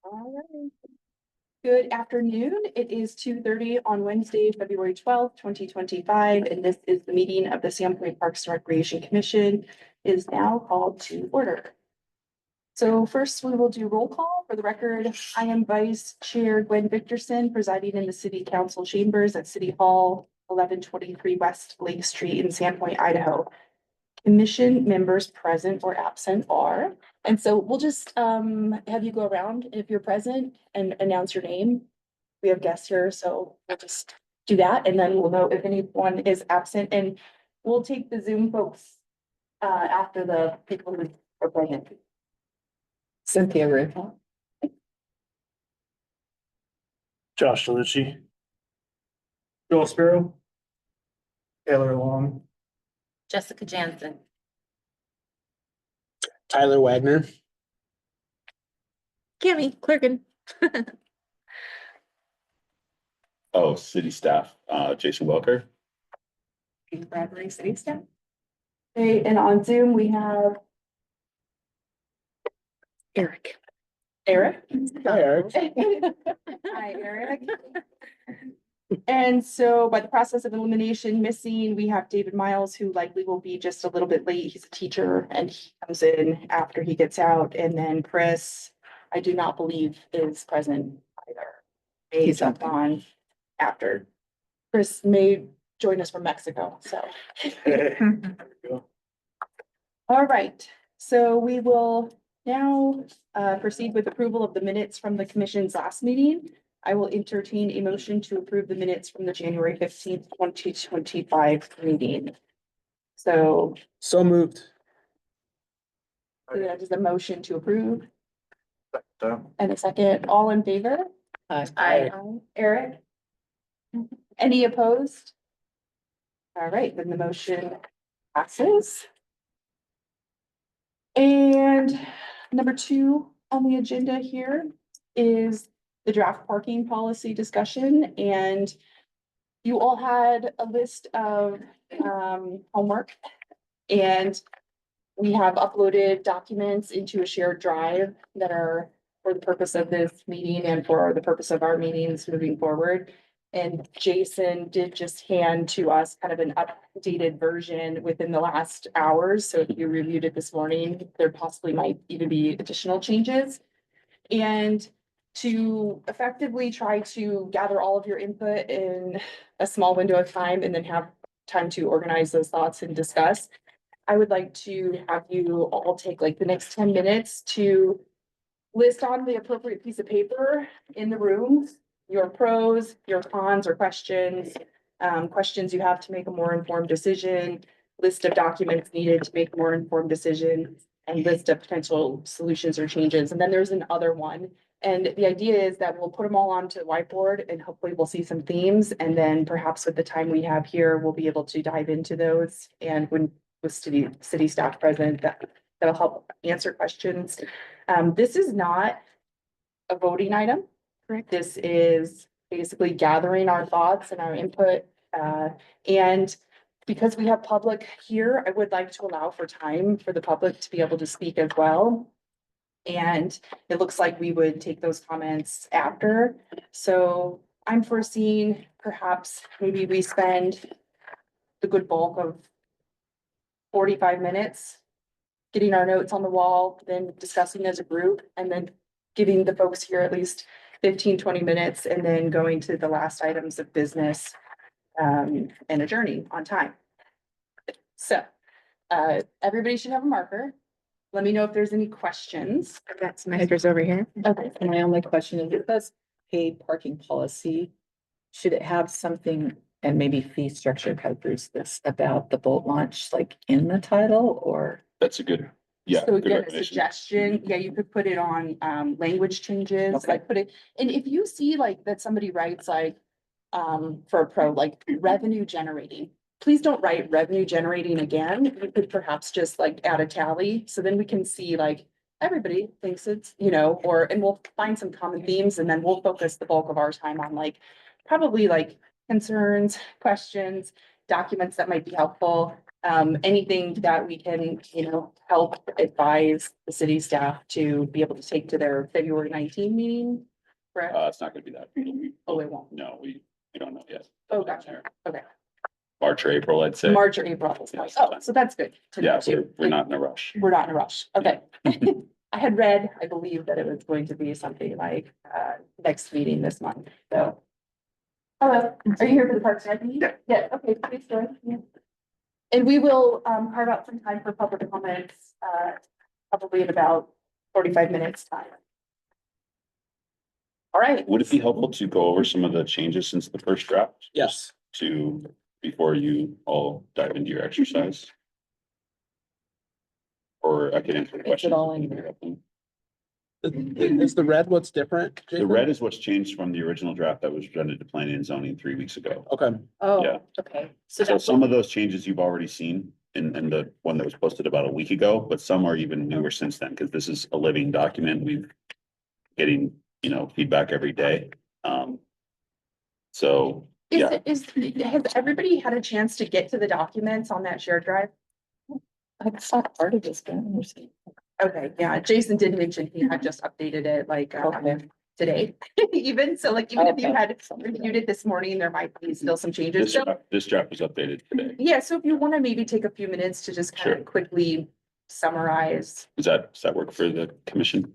All right. Good afternoon. It is 2:30 on Wednesday, February 12th, 2025, and this is the meeting of the Sandpoint Parks and Recreation Commission is now called to order. So first, we will do roll call. For the record, I am Vice Chair Gwen Victorson, presiding in the City Council chambers at City Hall, 1123 West Lake Street in Sandpoint, Idaho. Commission members present or absent are, and so we'll just have you go around if you're present and announce your name. We have guests here, so we'll just do that, and then we'll know if anyone is absent, and we'll take the Zoom folks after the people who are present. Cynthia Riffle. Josh DeLucci. Joel Sparrow. Taylor Long. Jessica Jansen. Tyler Wagner. Cammy Clerkin. Oh, city staff, Jason Welker. Bradley City staff. Okay, and on Zoom, we have Eric. Eric. Hi, Eric. Hi, Eric. And so by the process of elimination, missing, we have David Miles, who likely will be just a little bit late. He's a teacher and he comes in after he gets out. And then Chris, I do not believe is present either. May He's jump up. on after. Chris may join us from Mexico, so. All right, so we will now proceed with approval of the minutes from the commission's last meeting. I will entertain a motion to approve the minutes from the January 15th, 2025 meeting. So moved. that is a motion to approve and a second. All in favor? Aye. Eric? Any opposed? All right, then the motion passes. And number 2 on the agenda here is the draft parking policy discussion. And you all had a list of homework, and we have uploaded documents into a shared drive that are for the purpose of this meeting and for the purpose of our meetings moving forward. And Jason did just hand to us kind of an updated version within the last hours. So if you reviewed it this morning, there possibly might even be additional changes. And to effectively try to gather all of your input in a small window of time and then have time to organize those thoughts and discuss, I would like to have you all take like the next 10 minutes to list on the appropriate piece of paper in the room your pros, your cons or questions, questions you have to make a more informed decision, list of documents needed to make a more informed decision, and list of potential solutions or changes. And then there's another one. And the idea is that we'll put them all onto the whiteboard and hopefully we'll see some themes. And then perhaps with the time we have here, we'll be able to dive into those. And when with city staff present, that'll help answer questions. This is not a voting item. Correct. This is basically gathering our thoughts and our input. And because we have public here, I would like to allow for time for the public to be able to speak as well. And it looks like we would take those comments after. So I'm foreseeing perhaps maybe we spend the good bulk of 45 minutes getting our notes on the wall, then discussing as a group, and then giving the folks here at least 15-20 minutes, and then going to the last items of business and adjourning on time. So everybody should have a marker. Let me know if there's any questions. I've got some extras over here. Okay. And my only question is, it says paid parking policy. Should it have something, and maybe fee structure covers this, about the boat launch, like in the title, or? That's a good, yeah, So good again, a recommendation. suggestion, yeah, you could put it on language changes, Okay. like put it, and if you see like that somebody writes like for a pro, like revenue generating, please don't write revenue generating again. You could perhaps just like add a tally, so then we can see like everybody thinks it's, you know, or, and we'll find some common themes, and then we'll focus the bulk of our time on like probably like concerns, questions, documents that might be helpful. anything that we can, help advise the city staff to be able to take to their February 19 meeting. Correct? It's not gonna be that. Oh, it won't. No, we don't know yet. Oh, gotcha. Okay. March or April, I'd say. March or April. at this point. Yeah, Oh, so that's good. to know Yeah, too. we're not in a rush. We're not in a rush. Okay. I had read, I believe that it was going to be something like, next meeting this month, so. Hello, are you here for the Parks and Rec meeting? Yeah. Yeah, okay, please join. Yeah. And we will, carve out some time for public comments, probably in about 45 minutes time. All right. Would it be helpful to go over some of the changes since the first draft? Yes. Before you all dive into your exercise? Or I could answer the Is it questions. all in there? Is the red what's different? The Jason? red is what's changed from the original draft that was presented to planning and zoning 3 weeks ago. Okay, Yeah. Oh, okay. So that's some of those changes you've already seen in the one that was posted about a week ago, but some are even newer since then, because this is a living document. We've getting, feedback every day. So, yeah, Has everybody had a chance to get to the documents on that shared drive? I saw part of this, but I don't understand. Okay, yeah, Jason did mention he had just updated it like, Okay. today, even, so like, even if you Okay. had reviewed it this morning, there might be still some changes. So, this draft was updated today. yeah, so if you want to maybe take a few minutes to just kind Sure. of quickly summarize. Does that work for the commission?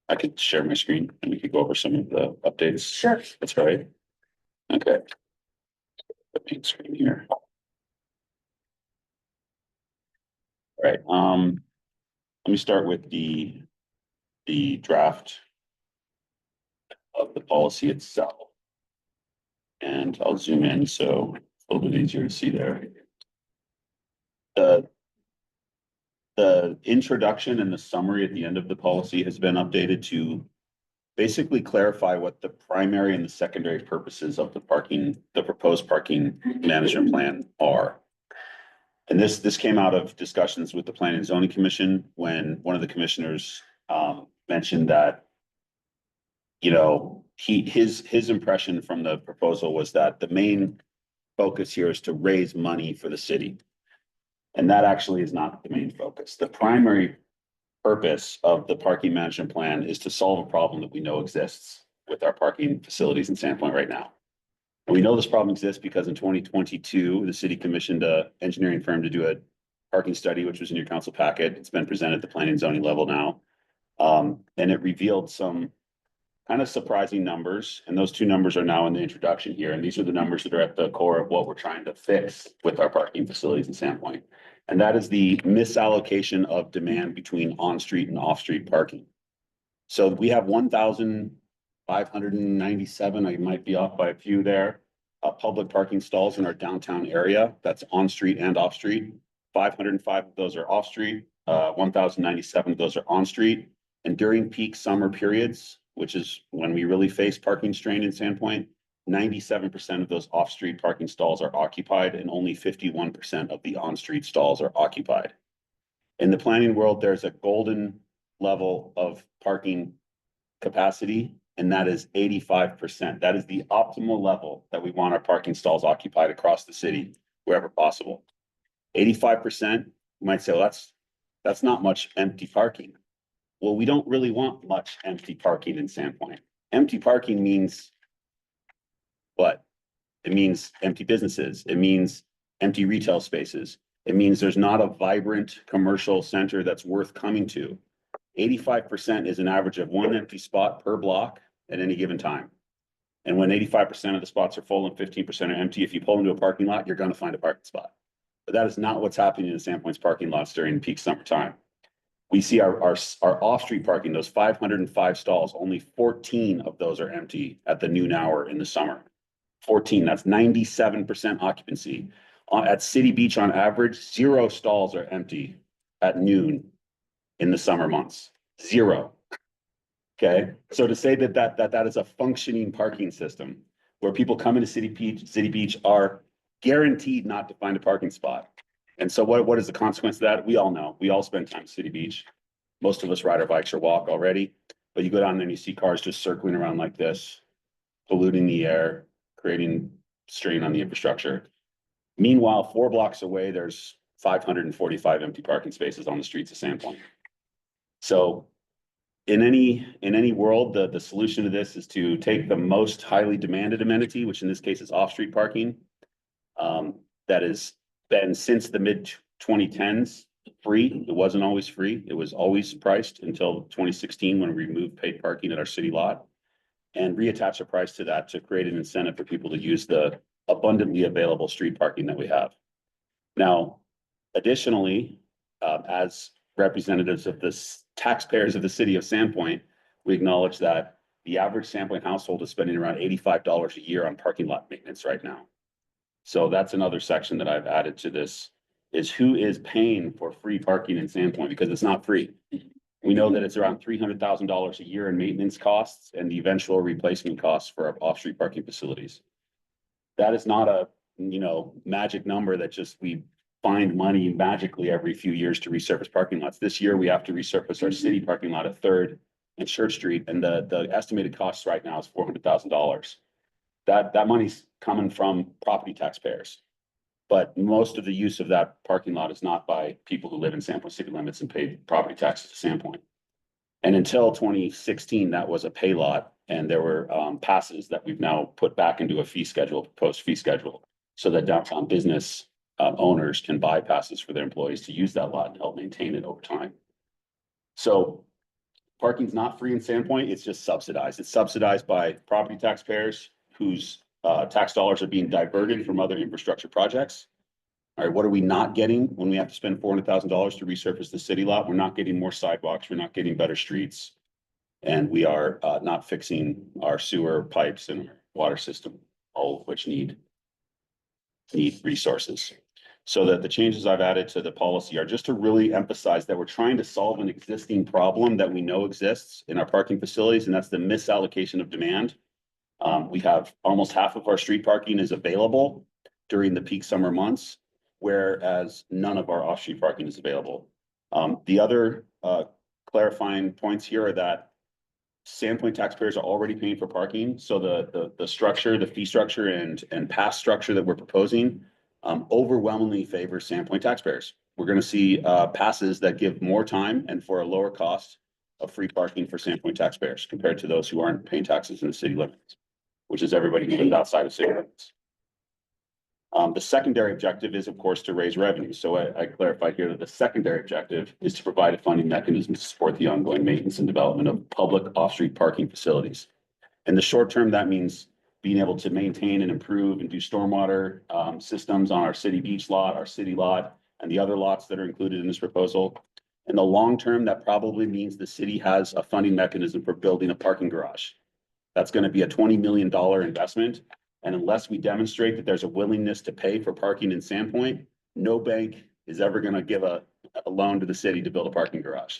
I could share my screen and we could go over some of the updates. Sure. That's right. Okay. The main screen here. All right, let me start with the draft of the policy itself. And I'll zoom in, so it's a little bit easier to see there. The introduction and the summary at the end of the policy has been updated to basically clarify what the primary and the secondary purposes of the proposed parking management plan are. And this came out of discussions with the Planning and Zoning Commission when one of the commissioners mentioned that, his impression from the proposal was that the main focus here is to raise money for the city. And that actually is not the main focus. The primary purpose of the parking management plan is to solve a problem that we know exists with our parking facilities in Sandpoint right now. And we know this problem exists because in 2022, the city commissioned a engineering firm to do a parking study, which was in your council packet. It's been presented at the planning and zoning level now. And it revealed some kind of surprising numbers, and those two numbers are now in the introduction here. And these are the numbers that are at the core of what we're trying to fix with our parking facilities in Sandpoint. And that is the misallocation of demand between on-street and off-street parking. So we have 1,597, I might be off by a few there, public parking stalls in our downtown area. That's on-street and off-street. 505 of those are off-street, 1,097 of those are on-street. And during peak summer periods, which is when we really face parking strain in Sandpoint, 97% of those off-street parking stalls are occupied and only 51% of the on-street stalls are occupied. In the planning world, there's a golden level of parking capacity, and that is 85%. That is the optimal level that we want our parking stalls occupied across the city, wherever possible. 85%, you might say, well, that's not much empty parking. Well, we don't really want much empty parking in Sandpoint. Empty parking means what? It means empty businesses. It means empty retail spaces. It means there's not a vibrant commercial center that's worth coming to. 85% is an average of one empty spot per block at any given time. And when 85% of the spots are full and 15% are empty, if you pull into a parking lot, you're going to find a parking spot. But that is not what's happening in Sandpoint's parking lots during peak summertime. We see our off-street parking, those 505 stalls, only 14 of those are empty at the noon hour in the summer. 14, that's 97% occupancy. At City Beach, on average, 0 stalls are empty at noon in the summer months. 0. Okay, so to say that is a functioning parking system where people come into City Beach are guaranteed not to find a parking spot. And so what is the consequence of that? We all know. We all spend time at City Beach. Most of us ride our bikes or walk already, but you go down there and you see cars just circling around like this, polluting the air, creating strain on the infrastructure. Meanwhile, 4 blocks away, there's 545 empty parking spaces on the streets of Sandpoint. So in any world, the solution to this is to take the most highly demanded amenity, which in this case is off-street parking. That has been since the mid 2010s free. It wasn't always free. It was always priced until 2016 when we removed paid parking at our city lot and reattach a price to that to create an incentive for people to use the abundantly available street parking that we have. Now, additionally, as representatives of the taxpayers of the city of Sandpoint, we acknowledge that the average Sandpoint household is spending around $85 a year on parking lot maintenance right now. So that's another section that I've added to this, is who is paying for free parking in Sandpoint, because it's not free. We know that it's around $300,000 a year in maintenance costs and the eventual replacement costs for our off-street parking facilities. That is not a, magic number that just we find money magically every few years to resurface parking lots. This year, we have to resurface our city parking lot at 3rd and Church Street, and the estimated cost right now is $400,000. That money's coming from property taxpayers. But most of the use of that parking lot is not by people who live in Sandpoint city limits and pay property taxes to Sandpoint. And until 2016, that was a pay lot, and there were passes that we've now put back into a fee schedule, proposed fee schedule, so that downtown business owners can buy passes for their employees to use that lot and help maintain it over time. So parking's not free in Sandpoint, it's just subsidized. It's subsidized by property taxpayers whose tax dollars are being diverted from other infrastructure projects. All right, what are we not getting when we have to spend $400,000 to resurface the city lot? We're not getting more sidewalks, we're not getting better streets, and we are not fixing our sewer pipes and water system, all of which need resources. So that the changes I've added to the policy are just to really emphasize that we're trying to solve an existing problem that we know exists in our parking facilities, and that's the misallocation of demand. We have almost half of our street parking is available during the peak summer months, whereas none of our off-street parking is available. The other clarifying points here are that Sandpoint taxpayers are already paying for parking. So the structure, the fee structure and pass structure that we're proposing overwhelmingly favors Sandpoint taxpayers. We're going to see passes that give more time and for a lower cost of free parking for Sandpoint taxpayers compared to those who aren't paying taxes in the city limits, which is everybody who lives outside of city limits. The secondary objective is, of course, to raise revenue. So I clarified here that the secondary objective is to provide a funding mechanism to support the ongoing maintenance and development of public off-street parking facilities. In the short term, that means being able to maintain and improve and do stormwater systems on our city beach lot, our city lot, and the other lots that are included in this proposal. In the long term, that probably means the city has a funding mechanism for building a parking garage. That's going to be a $20 million investment. And unless we demonstrate that there's a willingness to pay for parking in Sandpoint, no bank is ever going to give a loan to the city to build a parking garage.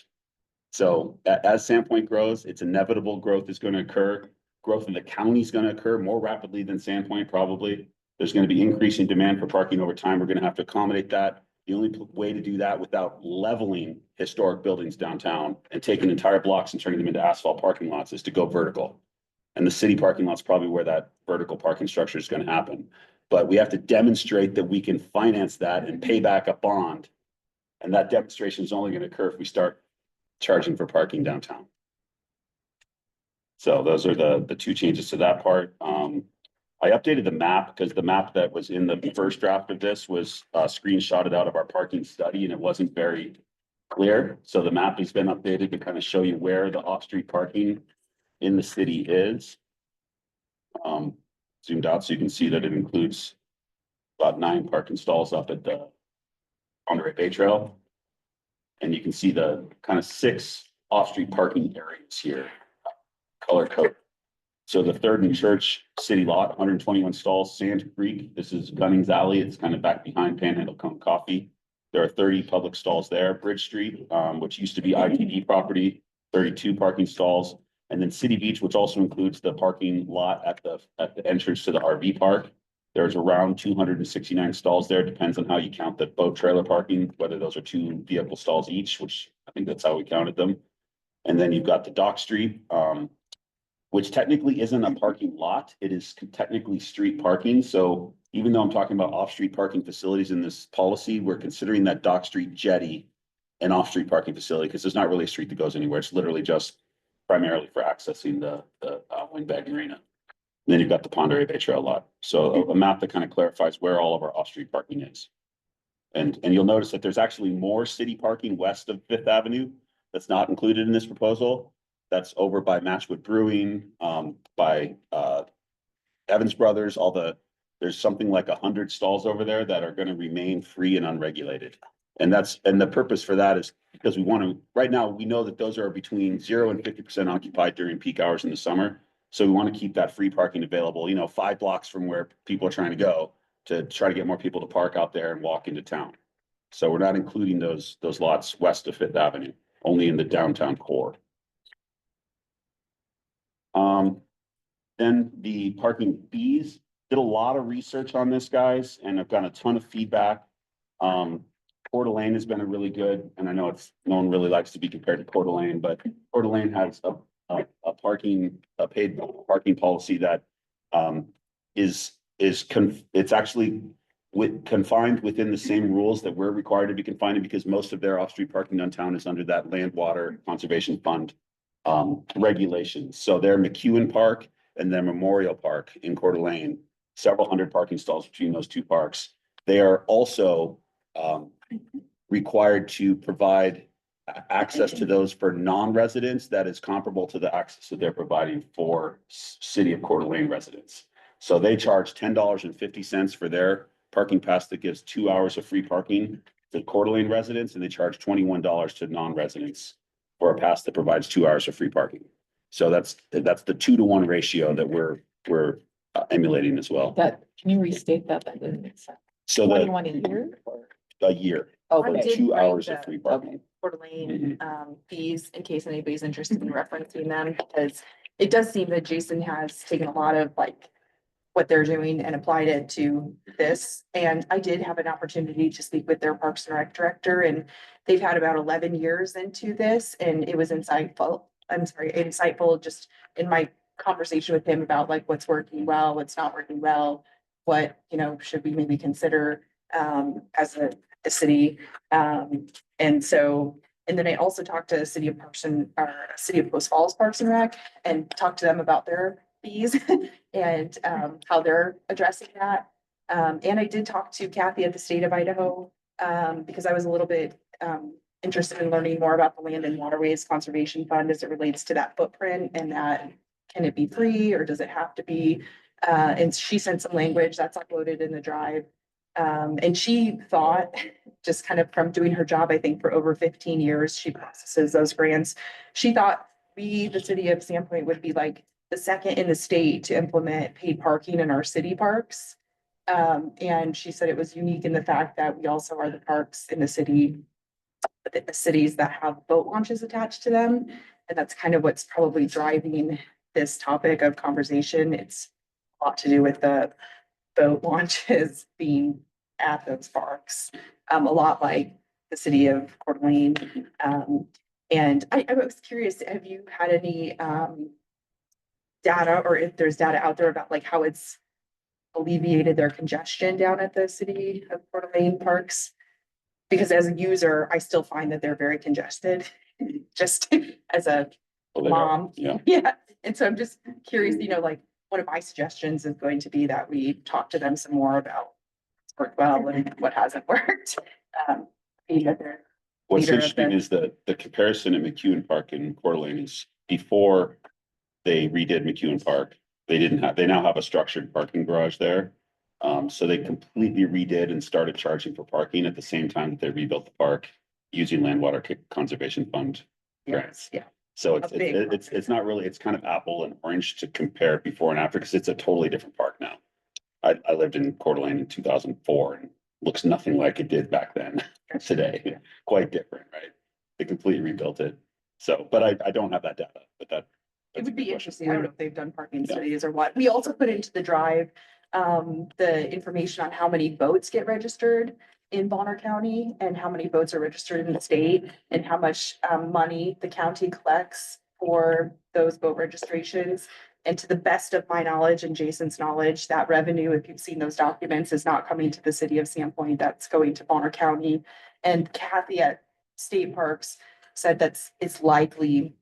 So as Sandpoint grows, it's inevitable growth is going to occur. Growth in the county is going to occur more rapidly than Sandpoint, probably. There's going to be increasing demand for parking over time. We're going to have to accommodate that. The only way to do that without leveling historic buildings downtown and taking entire blocks and turning them into asphalt parking lots is to go vertical. And the city parking lot's probably where that vertical parking structure is going to happen. But we have to demonstrate that we can finance that and pay back a bond. And that demonstration is only going to occur if we start charging for parking downtown. So those are the two changes to that part. I updated the map because the map that was in the first draft of this was screenshotted out of our parking study and it wasn't very clear. So the map has been updated to kind of show you where the off-street parking in the city is. Zoomed out so you can see that it includes about 9 parking stalls up at the Monterey Bay Trail. And you can see the kind of 6 off-street parking areas here, color code. So the 3rd and Church city lot, 121 stalls. Sand Creek, this is Gunnings Alley. It's kind of back behind Panhandle Cone Coffee. There are 30 public stalls there. Bridge Street, which used to be ITD property, 32 parking stalls. And then City Beach, which also includes the parking lot at the entrance to the RV park. There's around 269 stalls there. Depends on how you count the boat trailer parking, whether those are 2 vehicle stalls each, which I think that's how we counted them. And then you've got the Dock Street, which technically isn't a parking lot. It is technically street parking. So even though I'm talking about off-street parking facilities in this policy, we're considering that Dock Street jetty an off-street parking facility, because there's not really a street that goes anywhere. It's literally just primarily for accessing the Windbag Arena. And then you've got the Ponderay Bay Trail lot. So a map that kind of clarifies where all of our off-street parking is. And you'll notice that there's actually more city parking west of Fifth Avenue that's not included in this proposal. That's over by Matchwood Brewing, by Evans Brothers, there's something like 100 stalls over there that are gonna remain free and unregulated. And the purpose for that is because we want to, right now, we know that those are between 0 and 50% occupied during peak hours in the summer. So we want to keep that free parking available, 5 blocks from where people are trying to go to try to get more people to park out there and walk into town. So we're not including those lots west of Fifth Avenue, only in the downtown core. Then the parking fees, did a lot of research on this, guys, and I've got a ton of feedback. Coeur d'Alene has been a really good, and I know no one really likes to be compared to Coeur d'Alene, but Coeur d'Alene has a paid parking policy that it's actually confined within the same rules that we're required to be confined in, because most of their off-street parking downtown is under that Land Water Conservation Fund regulations. So their McEwen Park and their Memorial Park in Coeur d'Alene, several hundred parking stalls between those two parks. They are also required to provide access to those for non-residents that is comparable to the access that they're providing for city of Coeur d'Alene residents. So they charge $10.50 for their parking pass that gives 2 hours of free parking to Coeur d'Alene residents, and they charge $21 to non-residents for a pass that provides 2 hours of free parking. So that's the 2-to-1 ratio that we're emulating as well. Can you restate that? That didn't make sense. So 21 a year or? a year, Oh, I but did 2 write hours of the- free parking. Coeur d'Alene fees, in case anybody's interested in referencing them, because it does seem that Jason has taken a lot of what they're doing and applied it to this. And I did have an opportunity to speak with their Parks and Rec director, and they've had about 11 years into this, and it was insightful. I'm sorry, insightful just in my conversation with him about what's working well, what's not working well, what, should we maybe consider as a city. And then I also talked to City of Post Falls Parks and Rec and talked to them about their fees and how they're addressing that. And I did talk to Kathy at the state of Idaho because I was a little bit interested in learning more about the Land and Waterways Conservation Fund as it relates to that footprint, and that can it be free or does it have to be? And she sent some language that's uploaded in the drive. And she thought, just kind of from doing her job, I think for over 15 years, she processes those grants. She thought the city of Sandpoint would be the second in the state to implement paid parking in our city parks. And she said it was unique in the fact that we also are the parks in the cities that have boat launches attached to them. And that's kind of what's probably driving this topic of conversation. It's a lot to do with the boat launches being at those parks, a lot like the city of Coeur d'Alene. And I was curious, have you had any data, or if there's data out there about how it's alleviated their congestion down at the city of Coeur d'Alene parks? Because as a user, I still find that they're very congested, just as a mom. Yeah. Yeah. And so I'm just curious, one of my suggestions is going to be that we talk to them some more about what's worked well and what hasn't worked. Being that they're What's leader of interesting is the comparison at McEwen Park in Coeur d'Alene is before they redid McEwen Park, they now have a structured parking garage there. So they completely redid and started charging for parking at the same time that they rebuilt the park using Land Water Conservation Fund grants. Yeah. So A big it's not really, it's kind of apple and orange to compare before and after, because it's a totally different park now. I lived in Coeur d'Alene in 2004 and looks nothing like it did back then today. Quite different, right? They completely rebuilt it. So, but I don't have that data, but It that's a would be good question. interesting. I don't know if they've done parking Yeah. studies or what. We also put into the drive the information on how many boats get registered in Bonner County and how many boats are registered in the state and how much money the county collects for those boat registrations. And to the best of my knowledge and Jason's knowledge, that revenue, if you've seen those documents, is not coming to the city of Sandpoint, that's going to Bonner County. And Kathy at State Parks said it's likely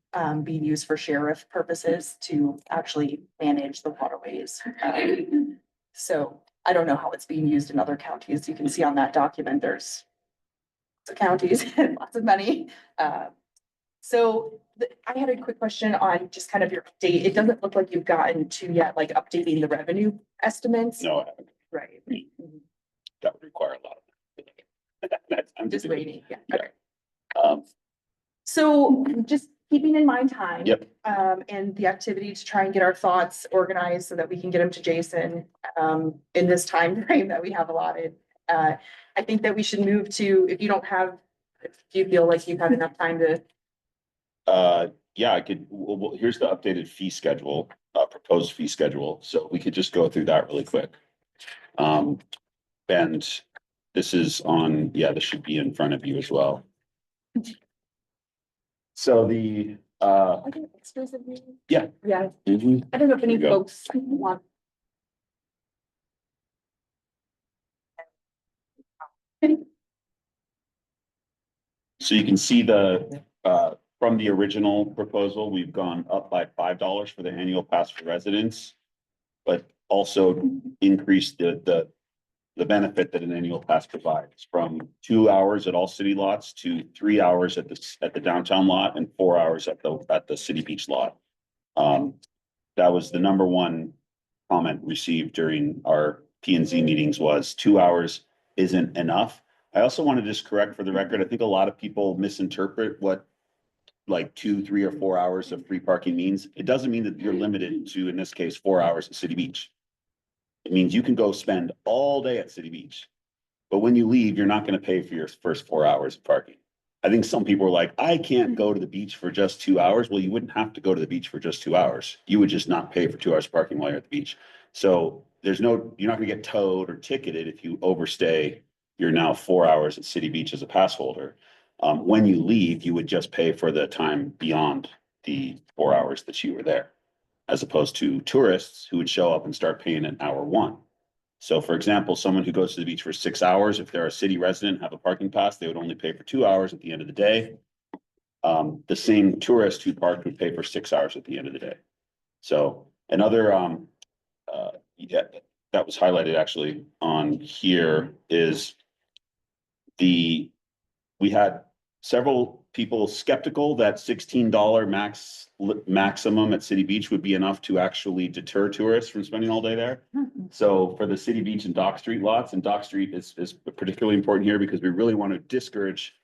being used for sheriff purposes to actually manage the waterways. So I don't know how it's being used in other counties. You can see on that document, there's lots of counties and lots of money. I had a quick question on just kind of your update. It doesn't look like you've gotten to yet, like updating the revenue estimates. No, I haven't. Right. That would require a lot of. I'm Just waiting, yeah. Yeah. Okay. Um, So just keeping in mind time. Yep. And the activity to try and get our thoughts organized so that we can get them to Jason, in this time frame that we have allotted. I think that we should move to, if you feel like you've had enough time to, yeah, I could, well, here's the updated fee schedule, proposed fee schedule, so we could just go through that really quick. And this is on, yeah, this should be in front of you as well. So the, I think extras of you. Yeah. Yeah, mhm. I don't know if any There you go. folks want. So you can see from the original proposal, we've gone up by $5 for the annual pass for residents. But also increased the benefit that an annual pass provides from 2 hours at all city lots to 3 hours at the downtown lot and 4 hours at the city beach lot. That was the number one comment received during our P and Z meetings was 2 hours isn't enough. I also want to just correct for the record, I think a lot of people misinterpret what like 2, 3, or 4 hours of free parking means. It doesn't mean that you're limited to, in this case, 4 hours at City Beach. It means you can go spend all day at City Beach, but when you leave, you're not going to pay for your first 4 hours of parking. I think some people are like, I can't go to the beach for just 2 hours. Well, you wouldn't have to go to the beach for just 2 hours. You would just not pay for 2 hours of parking while you're at the beach. So you're not going to get towed or ticketed if you overstay. You're now 4 hours at City Beach as a pass holder. When you leave, you would just pay for the time beyond the 4 hours that you were there, as opposed to tourists who would show up and start paying at hour one. So for example, someone who goes to the beach for 6 hours, if they're a city resident, have a parking pass, they would only pay for 2 hours at the end of the day. The same tourist who parked would pay for 6 hours at the end of the day. So another, yeah, that was highlighted actually on here is we had several people skeptical that $16 maximum at City Beach would be enough to actually deter tourists from spending all day there. So for the City Beach and Dock Street lots, and Dock Street is particularly important here because we really want to discourage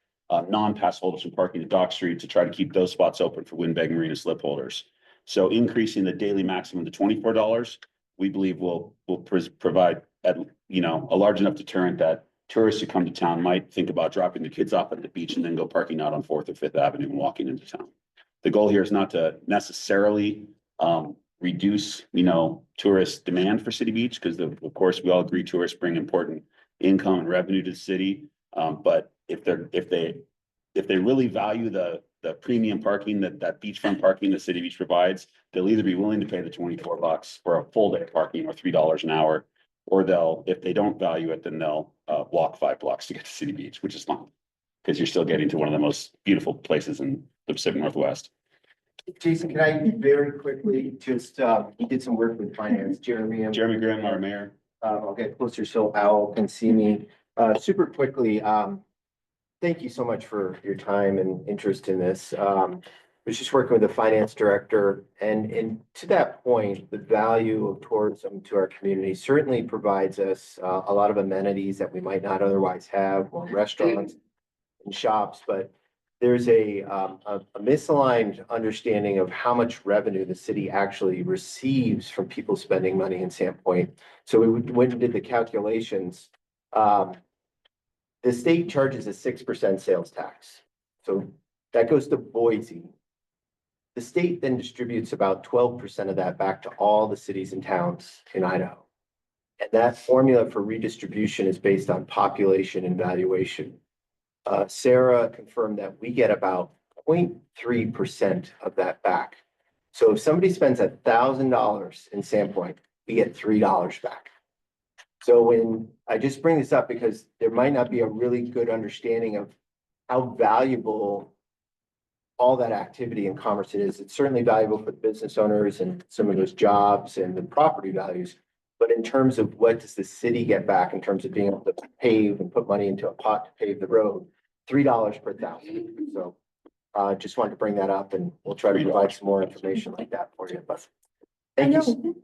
non-pass holders from parking at Dock Street to try to keep those spots open for Windbag Marina slip holders. So increasing the daily maximum to $24, we believe will provide a large enough deterrent that tourists who come to town might think about dropping the kids off at the beach and then go parking out on 4th or 5th Avenue and walking into town. The goal here is not to necessarily reduce, tourist demand for City Beach, because of course we all agree tourists bring important income and revenue to the city. But if they really value the premium parking that beachfront parking the City Beach provides, they'll either be willing to pay the $24 for a full day of parking or $3 an hour, or if they don't value it, then they'll walk 5 blocks to get to City Beach, which is fine because you're still getting to one of the most beautiful places in the Pacific Northwest. Jason, can I very quickly just, you did some work with finance, Jeremy. Jeremy Graham, our mayor. I'll get closer so Al can see me. Super quickly, thank you so much for your time and interest in this. I was just working with the finance director, and to that point, the value of tourism to our community certainly provides us a lot of amenities that we might not otherwise have, or restaurants and shops, but there's a misaligned understanding of how much revenue the city actually receives from people spending money in Sandpoint. So we went and did the calculations. The state charges a 6% sales tax. So that goes to Boise. The state then distributes about 12% of that back to all the cities and towns in Idaho. And that formula for redistribution is based on population and valuation. Sarah confirmed that we get about 0.3% of that back. So if somebody spends $1,000 in Sandpoint, we get $3 back. So when I just bring this up because there might not be a really good understanding of how valuable all that activity and commerce it is. It's certainly valuable for the business owners and some of those jobs and the property values. But in terms of what does the city get back in terms of being able to pave and put money into a pot to pave the road, $3 per thousand. So just wanted to bring that up and we'll try to provide some more information like that for you. But I thank you.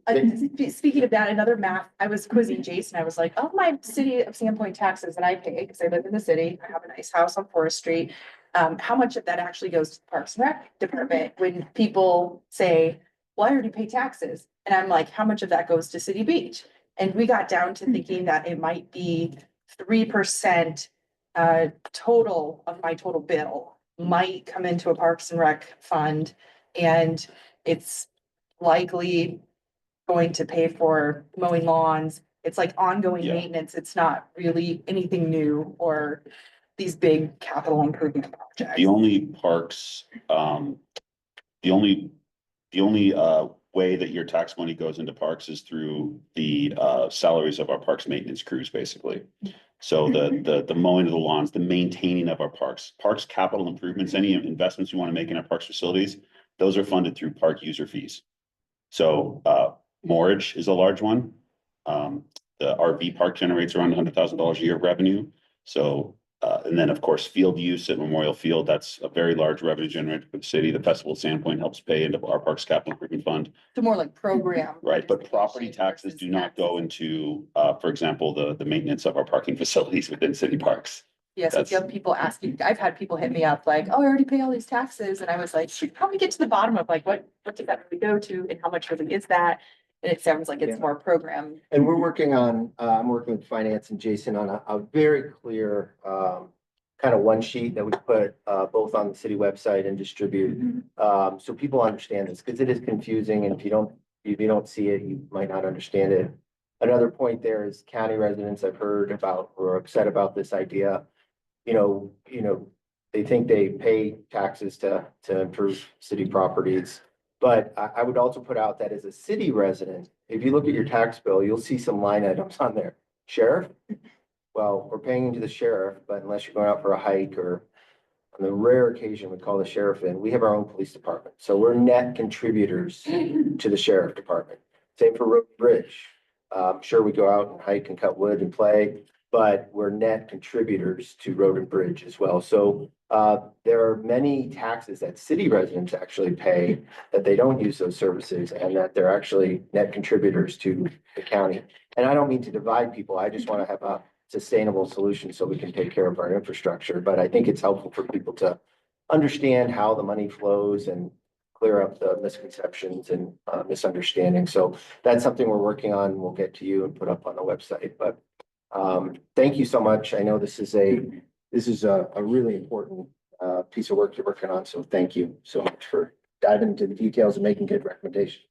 know, speaking of that, another math, I was quizzing Jason, I was like, oh, my city of Sandpoint taxes that I pay, because I live in the city, I have a nice house on Forest Street. How much of that actually goes to the Parks and Rec Department when people say, well, I already pay taxes? And I'm like, how much of that goes to City Beach? And we got down to thinking that it might be 3% total of my total bill might come into a Parks and Rec fund. And it's likely going to pay for mowing lawns. It's like ongoing Yeah. maintenance. It's not really anything new or these big capital improvement projects. The only parks, the only way that your tax money goes into parks is through the salaries of our parks maintenance crews, basically. So the mowing of the lawns, the maintaining of our parks capital improvements, any investments you want to make in our parks facilities, those are funded through park user fees. So mortgage is a large one. The RV park generates around $100,000 a year of revenue. So and then, of course, field use at Memorial Field, that's a very large revenue generator for the city. The Festival of Sandpoint helps pay into our Parks Capital Improvement Fund. So more like program. Right, but property taxes do not go into, for example, the maintenance of our parking facilities within city parks. Yes, if you have people asking, I've had people hit me up like, oh, I already pay all these taxes. And I was like, how do we get to the bottom of like, what did that really go to and how much really is that? And it sounds like it's Yeah. more program. And we're working on, I'm working with finance and Jason on a very clear, kind of one sheet that we put, both on the city website and distribute. So people understand this because it is confusing and if you don't see it, you might not understand it. Another point there is county residents I've heard about who are upset about this idea. You know, they think they pay taxes to improve city properties. But I would also put out that as a city resident, if you look at your tax bill, you'll see some line items on there. Sheriff? Well, we're paying into the sheriff, but unless you're going out for a hike or on the rare occasion we call the sheriff in, we have our own police department. So we're net contributors to the sheriff department. Same for road and bridge. Sure, we go out and hike and cut wood and play, but we're net contributors to road and bridge as well. So there are many taxes that city residents actually pay that they don't use those services and that they're actually net contributors to the county. And I don't mean to divide people. I just want to have a sustainable solution so we can take care of our infrastructure. But I think it's helpful for people to understand how the money flows and clear up the misconceptions and misunderstanding. So that's something we're working on. We'll get to you and put up on the website. But thank you so much. I know this is a really important piece of work you're working on. So thank you so much for diving into the details and making good recommendations.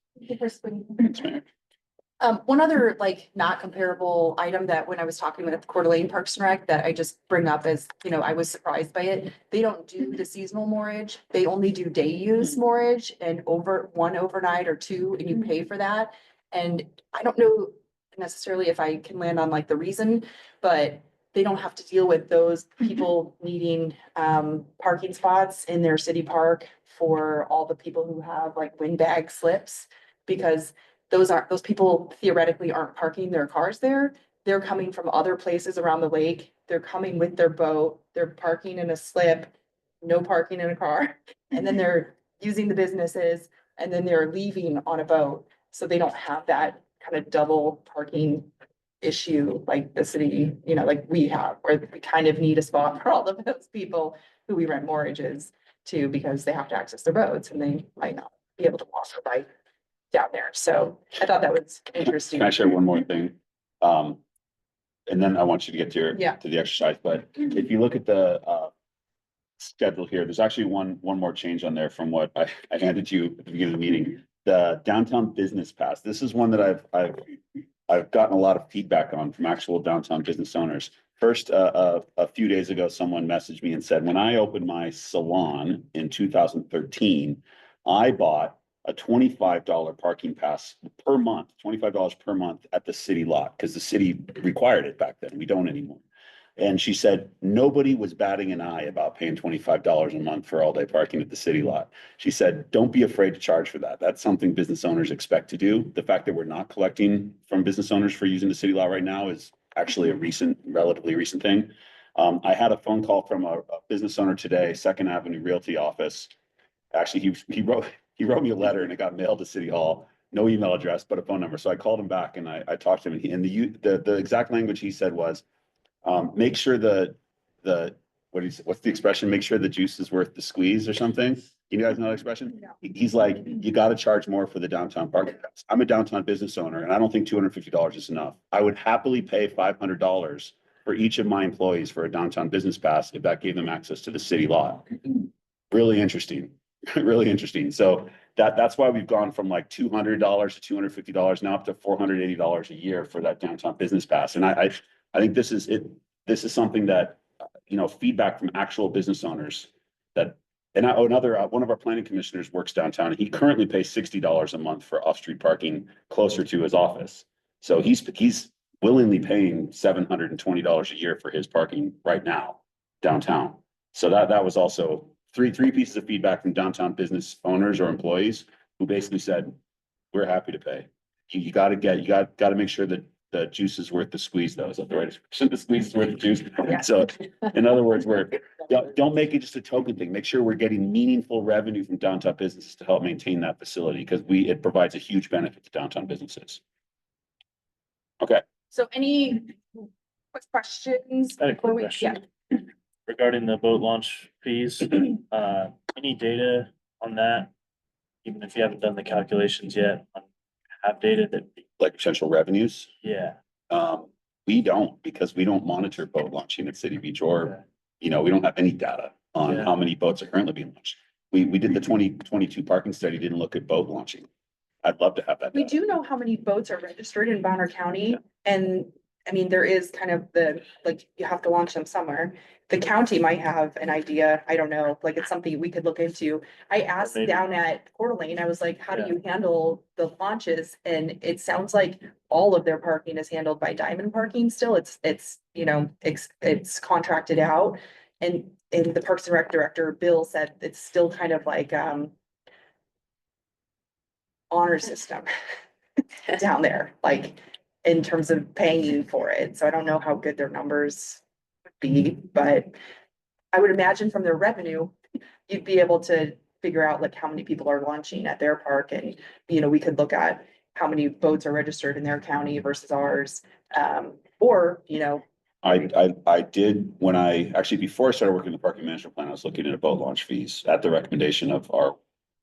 One other like not comparable item that when I was talking with Coeur d'Alene Parks and Rec that I just bring up as, you know, I was surprised by it. They don't do the seasonal moorage. They only do day use moorage and one overnight or two, and you pay for that. And I don't know necessarily if I can land on like the reason, but they don't have to deal with those people needing parking spots in their city park for all the people who have like windbag slips, because those people theoretically aren't parking their cars there. They're coming from other places around the lake. They're coming with their boat. They're parking in a slip, no parking in a car. And then they're using the businesses and then they're leaving on a boat. So they don't have that kind of double parking issue like the city, you know, like we have, where we kind of need a spot for all of those people who we rent morages to because they have to access their boats and they might not be able to walk or bike down there. So I thought that was interesting. Can I share one more thing? And then I want you to get to your, Yeah. to the exercise, but if you look at the schedule here, there's actually one more change on there from what I handed you at the beginning of the meeting. The downtown business pass. This is one that I've gotten a lot of feedback on from actual downtown business owners. First, a few days ago, someone messaged me and said, when I opened my salon in 2013, I bought a $25 parking pass per month, $25 per month at the city lot, because the city required it back then. We don't anymore. And she said, nobody was batting an eye about paying $25 a month for all-day parking at the city lot. She said, don't be afraid to charge for that. That's something business owners expect to do. The fact that we're not collecting from business owners for using the city lot right now is actually a relatively recent thing. I had a phone call from a business owner today, Second Avenue Realty office. Actually, he wrote me a letter and it got mailed to City Hall. No email address, but a phone number. So I called him back and I talked to him, and the exact language he said was, make sure what's the expression? Make sure the juice is worth the squeeze or something. You guys know that expression? He's like, you got to charge more for the downtown parking pass. I'm a downtown business owner and I don't think $250 is enough. I would happily pay $500 for each of my employees for a downtown business pass if that gave them access to the city lot. Really interesting, really interesting. So that's why we've gone from like $200 to $250 now up to $480 a year for that downtown business pass. And I think this is it. This is something that, feedback from actual business owners one of our planning commissioners works downtown and he currently pays $60 a month for off-street parking closer to his office. So he's willingly paying $720 a year for his parking right now downtown. So that was also three pieces of feedback from downtown business owners or employees who basically said, we're happy to pay. You got to make sure that the juice is worth the squeeze, though. Is that the right expression? The squeeze is worth the juice. Yeah. So in other words, don't make it just a token thing. Make sure we're getting meaningful revenue from downtown businesses to help maintain that facility, because it provides a huge benefit to downtown businesses. Okay. So any quick questions? I had a before quick we- question regarding the boat launch fees. Any data on that? Even if you haven't done the calculations yet, have data that, Like potential revenues. yeah. We don't, because we don't monitor boat launching at City Beach or, we don't have any data on Yeah. how many boats are currently being launched. We did the 2022 parking study, didn't look at boat launching. I'd love to have that We data. do know how many boats are registered in Bonner County, and I mean, there is kind of you have to launch them somewhere. The county might have an idea, I don't know, it's something we could look into. I asked Maybe. down at Coeur d'Alene, I was like, how do Yeah. you handle the launches? And it sounds like all of their parking is handled by Diamond Parking still, it's contracted out. And the Parks and Rec director, Bill, said it's still kind of like, honor system down there, in terms of paying you for it. So I don't know how good their numbers would be, but I would imagine from their revenue, you'd be able to figure out how many people are launching at their park, and, we could look at how many boats are registered in their county versus ours. Or, I did, before I started working the parking management plan, I was looking at boat launch fees at the recommendation of our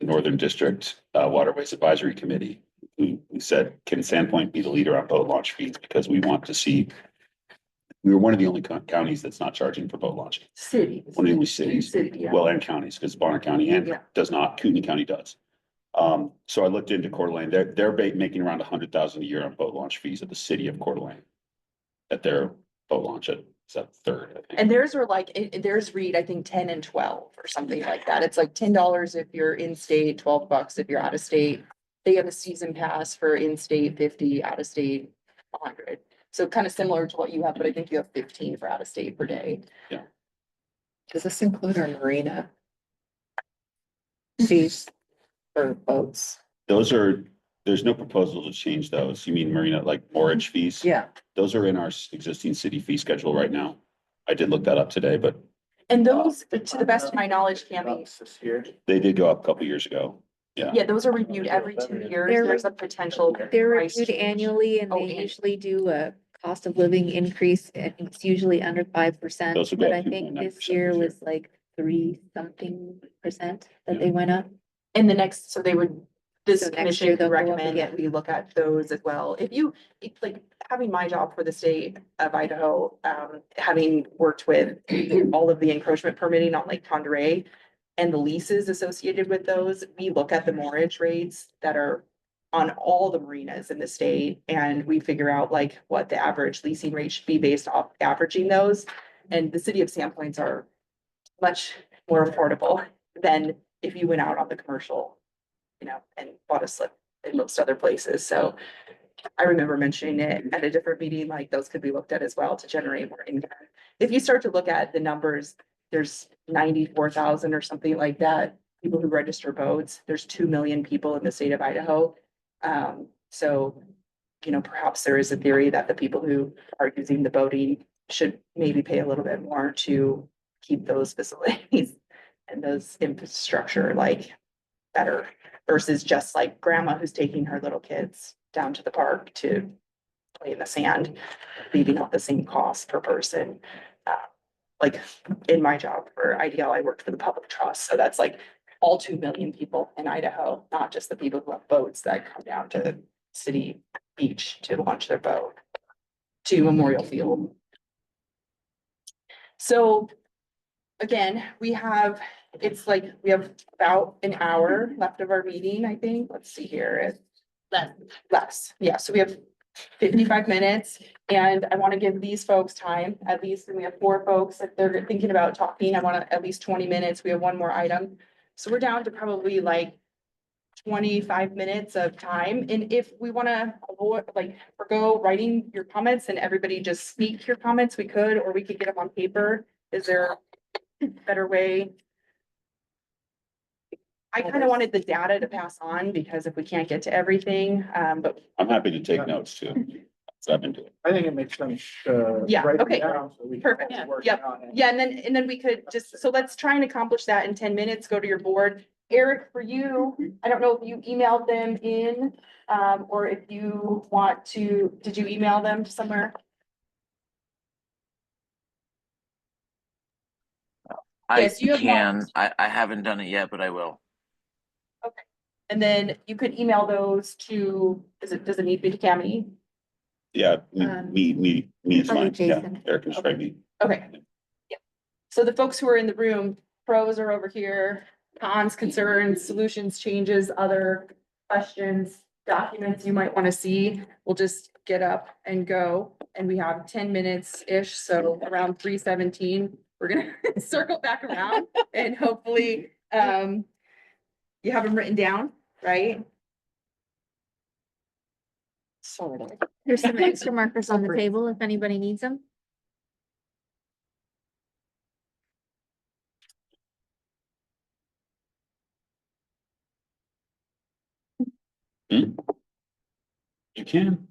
Northern District Waterways Advisory Committee, who said, can Sandpoint be the leader on boat launch fees? Because we want to see, we were one of the only counties that's not charging for boat launching. cities. One of the only cities, Yeah. well, and counties, because Bonner County Yeah. does not, Kootenai County does. So I looked into Coeur d'Alene, they're making around $100,000 a year on boat launch fees at the city of Coeur d'Alene. At their boat launch at, is that third, I think. And theirs are theirs read, I think, 10 and 12 or something like that. It's like $10 if you're in state, $12 if you're out of state. They have a season pass for in-state, 50, out of state, 100. So kind of similar to what you have, but I think you have 15 for out of state per day. Does this include our marina fees for boats? There's no proposal to change those. You mean marina, like mortgage fees? Yeah. Those are in our existing city fee schedule right now. I did look that up today, but And those, to the best of my knowledge, Cammy, This year. they did go up a couple years ago. yeah, those are reviewed every 2 years. They're- There's a potential. They're price reviewed change. annually and Oh, they annually. usually do a cost of living increase. I think it's usually under 5%, Those would go but up I think 2.9% this year this year. was like 3-something% that they went up. And the next, so they would, this So next commission year could they'll go up recommend that we look at those as well. If you, having my job for the state of Idaho, having worked with all of the encroachment permitting on Lake Tonderay and the leases associated with those, we look at the mortgage rates that are on all the marinas in the state, and we figure out what the average leasing rate should be based off averaging those. And the city of Sandpoints are much more affordable than if you went out on the commercial and bought a slip in most other places. So I remember mentioning it at a different meeting, like those could be looked at as well to generate more income. If you start to look at the numbers, there's 94,000 or something like that, people who register boats. There's 2 million people in the state of Idaho. So, perhaps there is a theory that the people who are using the boating should maybe pay a little bit more to keep those facilities and those infrastructure like better versus just like grandma who's taking her little kids down to the park to play in the sand, leaving out the same cost per person. Like in my job for IDL, I worked for the public trust, so that's like all 2 million people in Idaho, not just the people who have boats that come down to the city beach to launch their boat to Memorial Field. So again, it's like, we have about an hour left of our meeting, I think. Let's see here. Less. Yeah, so we have 55 minutes and I want to give these folks time, at least, and we have 4 folks, if they're thinking about talking, I want at least 20 minutes. We have one more item. So we're down to probably like 25 minutes of time. And if we want to avoid, like, forgo writing your comments and everybody just speak your comments, we could, or we could get them on paper. Is there a better way? I kind of wanted the data to pass on because if we can't get to everything, but I'm happy to take notes too. So I've been doing. I think it makes sense Yeah, write it okay. down so we can Perfect. all work Yep. on it. yeah, and then we could just, so let's try and accomplish that in 10 minutes, go to your board. Eric, for you, I don't know if you emailed them in, or if you want to, did you email them somewhere? I Yes, you have can. I haven't done it yet, but I will. And then you could email those to, does it need to be to Cami? Yeah, Um, me is I'll do fine. Yeah, Jason. Eric can just write me. Okay. Yeah. So the folks who are in the room, pros are over here, cons, concerns, solutions, changes, other questions, documents you might want to see. We'll just get up and go. And we have 10 minutes-ish, so around 3:17, we're gonna circle back around and hopefully, you have them written down, right? Sort of. There's some extra markers on the table if anybody needs them. You can.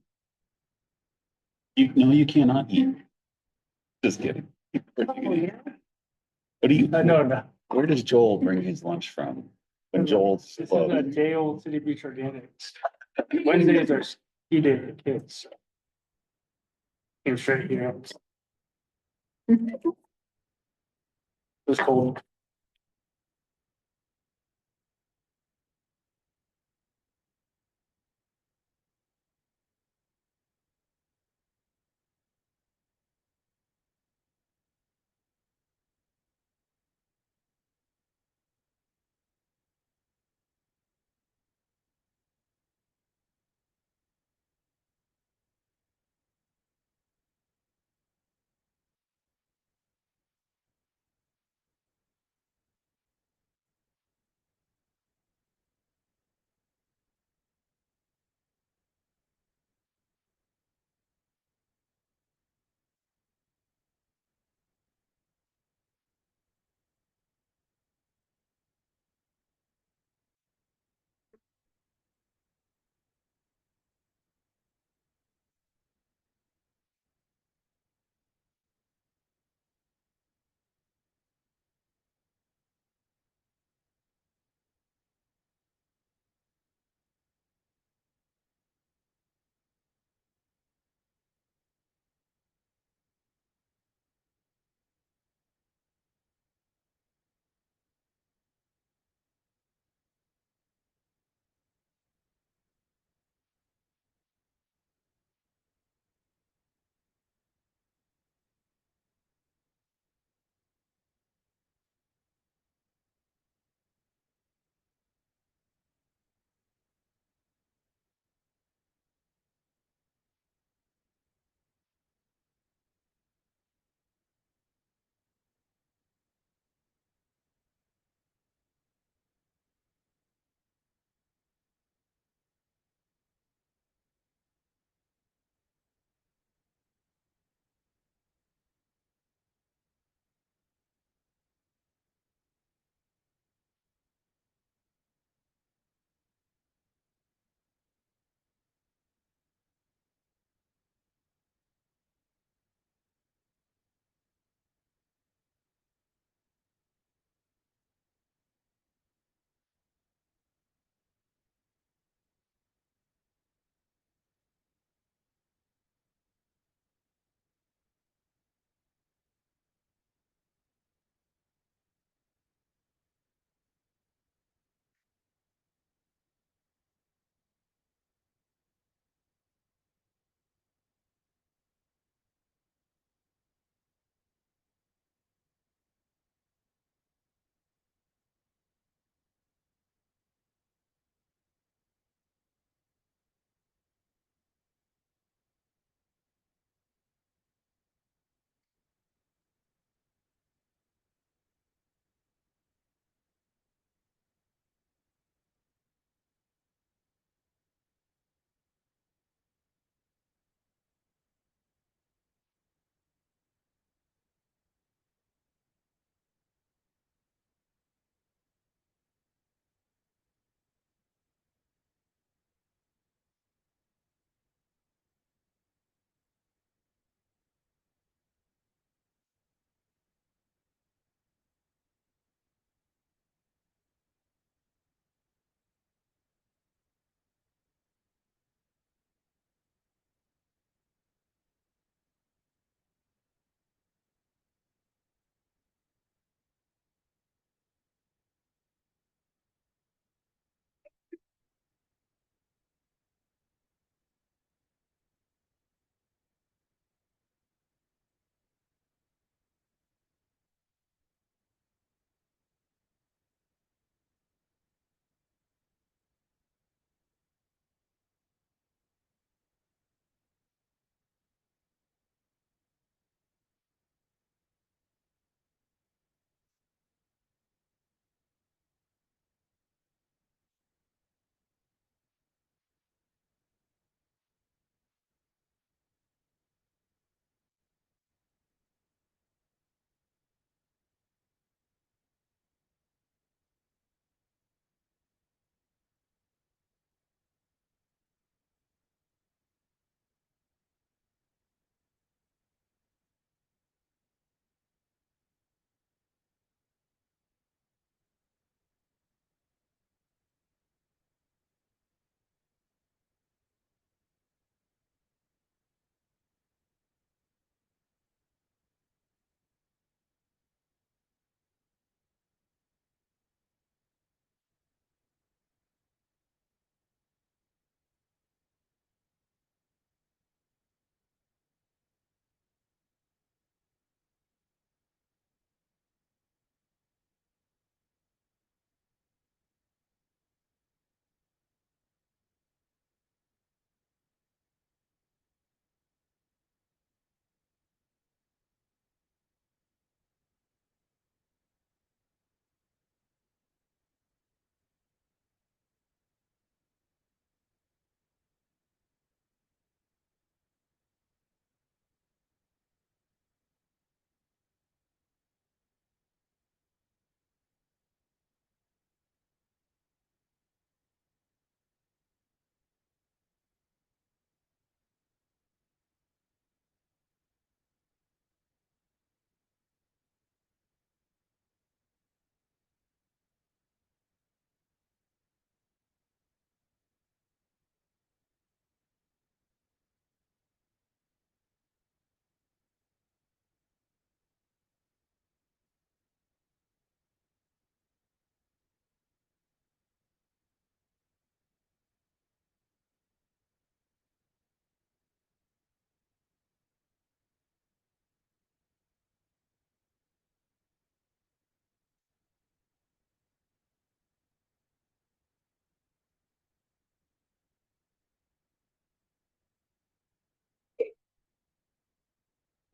No, you cannot eat. Just kidding. What do you? No. Where does Joel bring his lunch from? When Joel's This is a closed? day old City Beach Organics. Wednesdays are ski day for kids. Came straight here. It was cold.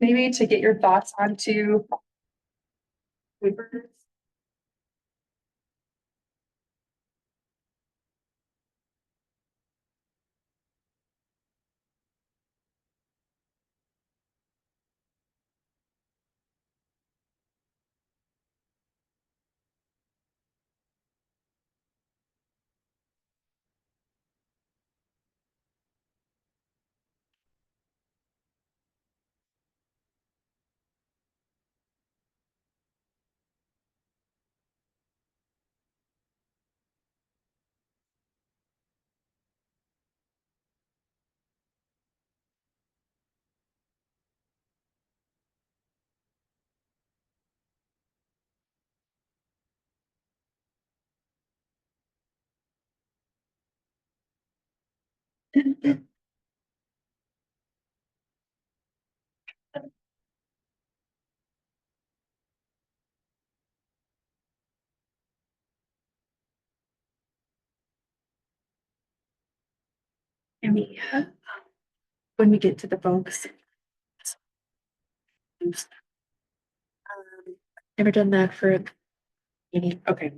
maybe to get your thoughts onto. And when we get to the folks. Never done that for a meeting. Okay.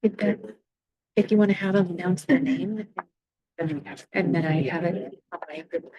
If you want to have them announce their name. And then I have it on my group.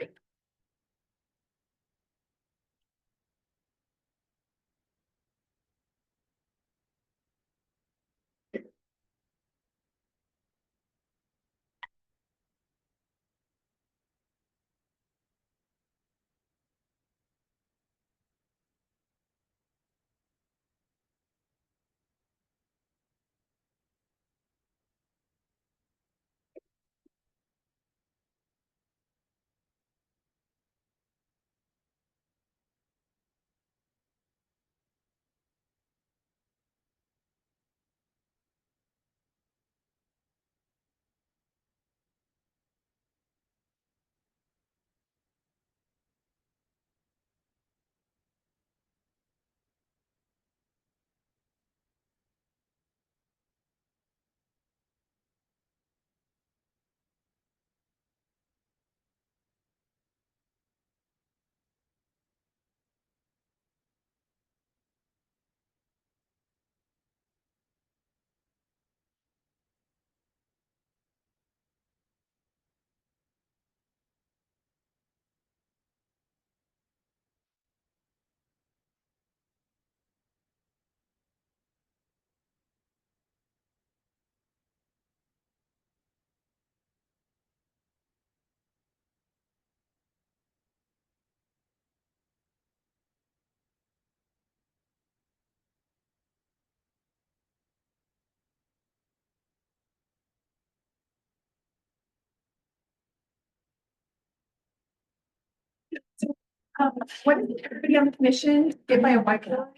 What did everybody on the commission get by a whiteboard?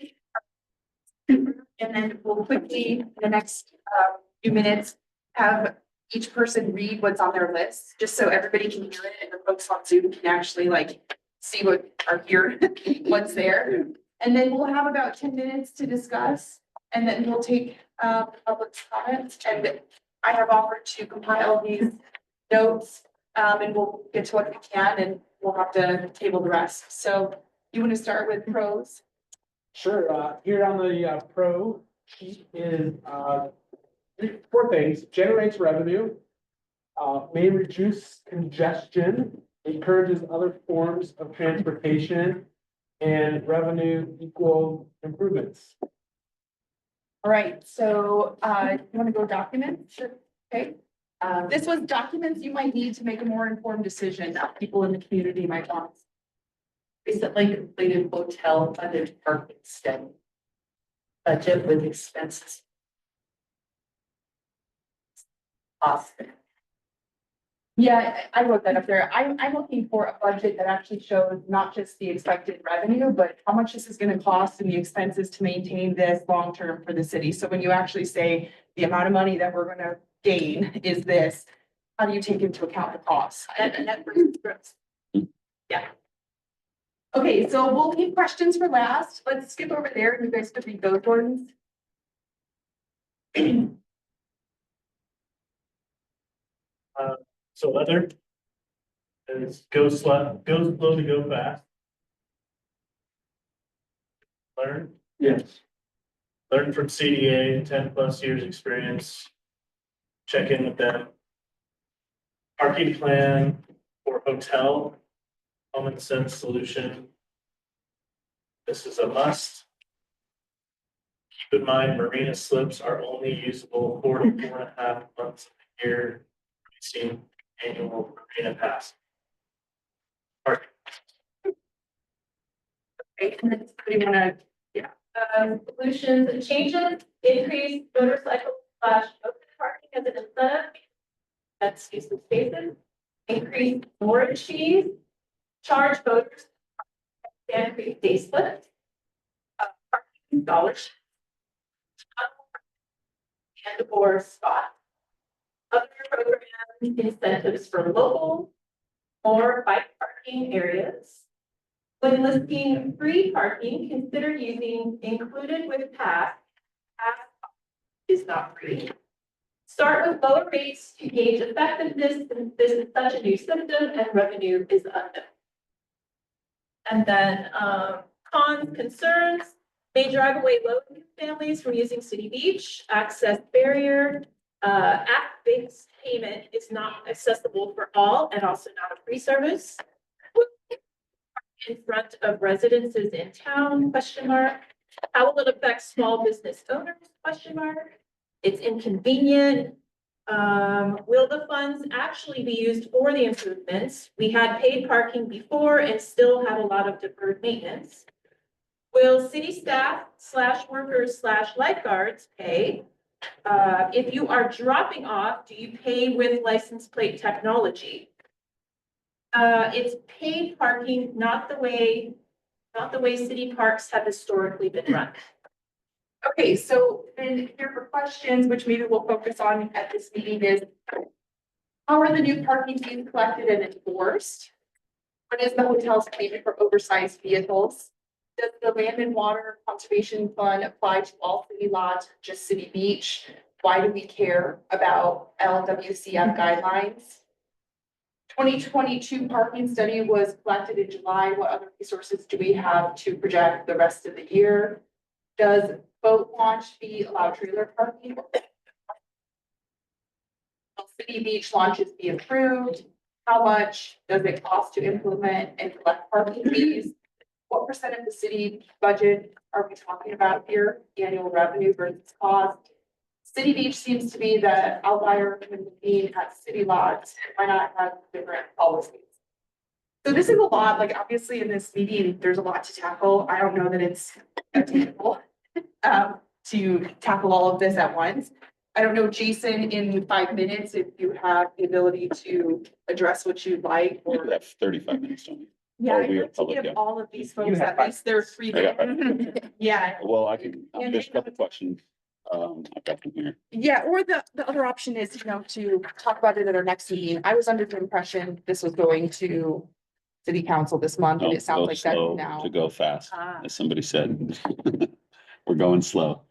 And then we'll quickly, in the next few minutes, have each person read what's on their list, just so everybody can hear it and the folks on Zoom can actually like see what or hear what's there. And then we'll have about 10 minutes to discuss, and then we'll take public comments. And I have offered to compile these notes, and we'll get to what we can, and we'll have to table the rest. So you want to start with pros? Sure, here on the pro sheet is four things: generates revenue, may reduce congestion, encourages other forms of transportation, and revenue equal improvements. All right, so you want to go documents? Sure. Okay. This was documents you might need to make a more informed decision that people in the community might want. Recently completed hotel funded parking study. Budget with expenses. Austin. Yeah, I wrote that up there. I'm looking for a budget that actually shows not just the expected revenue, but how much this is gonna cost and the expenses to maintain this long-term for the city. So when you actually say the amount of money that we're gonna gain is this, how do you take into account the costs? And that brings us. Yeah. Okay, so we'll keep questions for last. Let's skip over there. You guys could read those ones. So other is go slow to go fast. learn. Yes. Learn from CDA, 10+ years experience. Check in with them. Parking plan for hotel, common sense solution. This is a must. Keep in mind, marina slips are only usable 4 to 4.5 months of the year. Seen annual marina pass. Parking. Right, and then somebody wanna, Solutions and changes, increase motorcycle slash open parking as an incentive. That's use of spaces, increase storage fees, charge voters. And increase day split. Parking dollars. And or spot. Other programs, incentives for local or bike parking areas. When listing free parking, consider using included with pass. Pass is not free. Start with lower rates to gauge effectiveness since this is such a new system and revenue is unknown. And then cons, concerns, may drive away low-income families from using City Beach, access barrier, app-based payment is not accessible for all and also not a free service. In front of residences in town, question mark. How will it affect small business owners, question mark. It's inconvenient. Will the funds actually be used for the improvements? We had paid parking before and still have a lot of deferred maintenance. Will city staff slash workers slash lifeguards pay? If you are dropping off, do you pay with license plate technology? It's paid parking, not the way city parks have historically been run. okay, so then here for questions, which maybe we'll focus on at this meeting is. How are the new parking fees collected and enforced? What is the hotel's payment for oversized vehicles? Does the Land and Water Conservation Fund apply to all city lots, just City Beach? Why do we care about LWCF guidelines? 2022 parking study was collected in July. What other resources do we have to project the rest of the year? Does boat launch fee allow trailer parking? Will City Beach launches be approved? How much does it cost to implement and collect parking fees? What percent of the city budget are we talking about here? Annual revenue versus cost? City Beach seems to be the outlier when being at city lots. Why not have different policies? So this is a lot, like obviously in this meeting, there's a lot to tackle. I don't know that it's attainable to tackle all of this at once. I don't know, Jason, in 5 minutes, if you have the ability to address what you'd like. We Or have 35 minutes, don't we? yeah, Oh, I'd we are like to public, give yeah. all of these You folks have at 5 least their 3 I got minutes. Yeah. Well, I can, And there's a then- couple questions. I've got them here. Yeah, or the other option is, to talk about it at our next meeting. I was under the impression this was going to city council this month, and No, it sounds go like slow that's now. to go fast, Ah. as somebody said. We're going slow.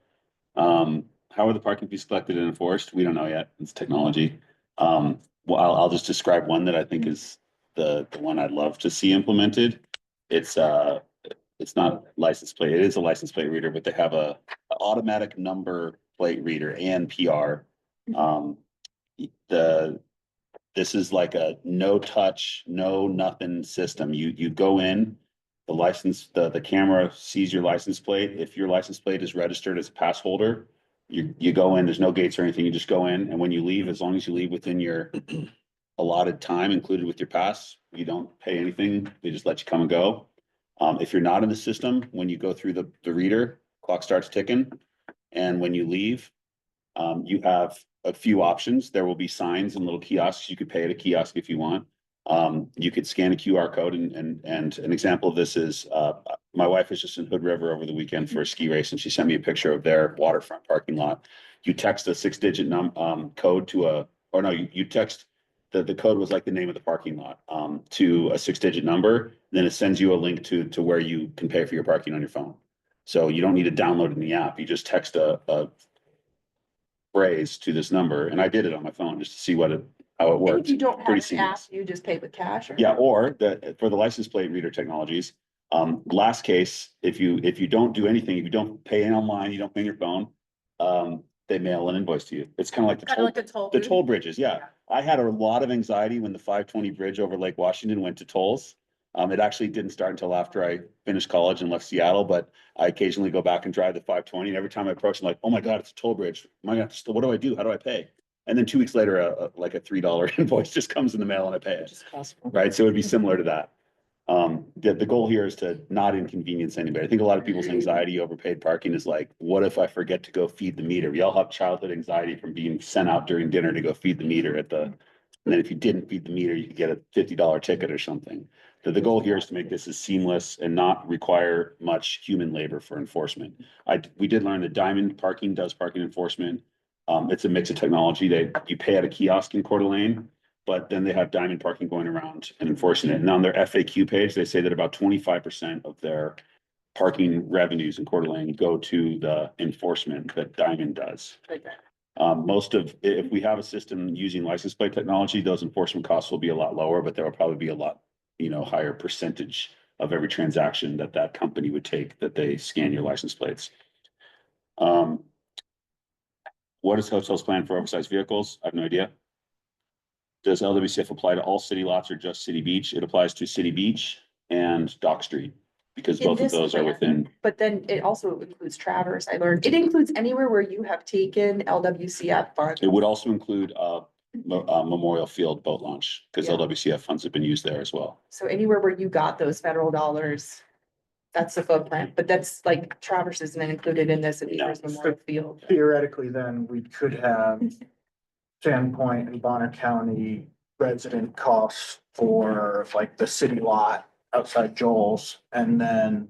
How are the parking fees collected and enforced? We don't know yet. It's technology. Well, I'll just describe one that I think is the one I'd love to see implemented. It's not license plate. It is a license plate reader, but they have a automatic number plate reader and PR. This is like a no touch, no nothing system. You go in, the license, the camera sees your license plate. If your license plate is registered as a pass holder, you go in, there's no gates or anything. You just go in, and when you leave, as long as you leave within your allotted time included with your pass, you don't pay anything. They just let you come and go. If you're not in the system, when you go through the reader, clock starts ticking. And when you leave, you have a few options. There will be signs and little kiosks. You could pay at a kiosk if you want. You could scan a QR code and an example of this is, my wife was just in Hood River over the weekend for a ski race and she sent me a picture of their waterfront parking lot. You text a 6-digit code to you text, the code was like the name of the parking lot, to a 6-digit number. Then it sends you a link to where you can pay for your parking on your phone. So you don't need to download it in the app. You just text a phrase to this number. And I did it on my phone just to see how it And works. if you don't have Pretty an app, seamless. you just pay with cash or? Yeah, or for the license plate reader technologies, Last case, if you don't do anything, if you don't pay in online, you don't pay on your phone, they mail an invoice to you. It's kind of like the toll bridges, yeah. I had a lot of anxiety when the 520 bridge over Lake Washington went to tolls. It actually didn't start until after I finished college and left Seattle, but I occasionally go back and drive the 520, and every time I approach, I'm like, oh my God, it's a toll bridge. Am I gonna have to, what do I do? How do I pay? And then 2 weeks later, like a $3 invoice just comes in the mail and I pay it, Just possible. right? So it'd be similar to that. The goal here is to not inconvenience anybody. I think a lot of people's anxiety over paid parking is like, what if I forget to go feed the meter? We all have childhood anxiety from being sent out during dinner to go feed the meter and then if you didn't feed the meter, you could get a $50 ticket or something. So the goal here is to make this as seamless and not require much human labor for enforcement. We did learn that Diamond Parking does parking enforcement. It's a mix of technology that you pay at a kiosk in Coeur d'Alene, but then they have Diamond Parking going around and enforcing it. And on their FAQ page, they say that about 25% of their parking revenues in Coeur d'Alene go to the enforcement that Diamond does. If we have a system using license plate technology, those enforcement costs will be a lot lower, but there will probably be a lot, higher percentage of every transaction that company would take that they scan your license plates. What is hotels plan for oversized vehicles? I have no idea. Does LWCF apply to all city lots or just City Beach? It applies to City Beach and Dock Street because In both of this those are plan. within. But then it also includes Traverse, I learned. It includes anywhere where you have taken LWCF funds. It would also include Memorial Field boat launch because Yeah. LWCF funds have been used there as well. So anywhere where you got those federal dollars, that's the footprint, but that's like Traverse isn't included in this, and neither is Memorial Field. Theoretically, then we could have Sandpoint and Bonner County resident costs for like the city lot outside Joel's, and then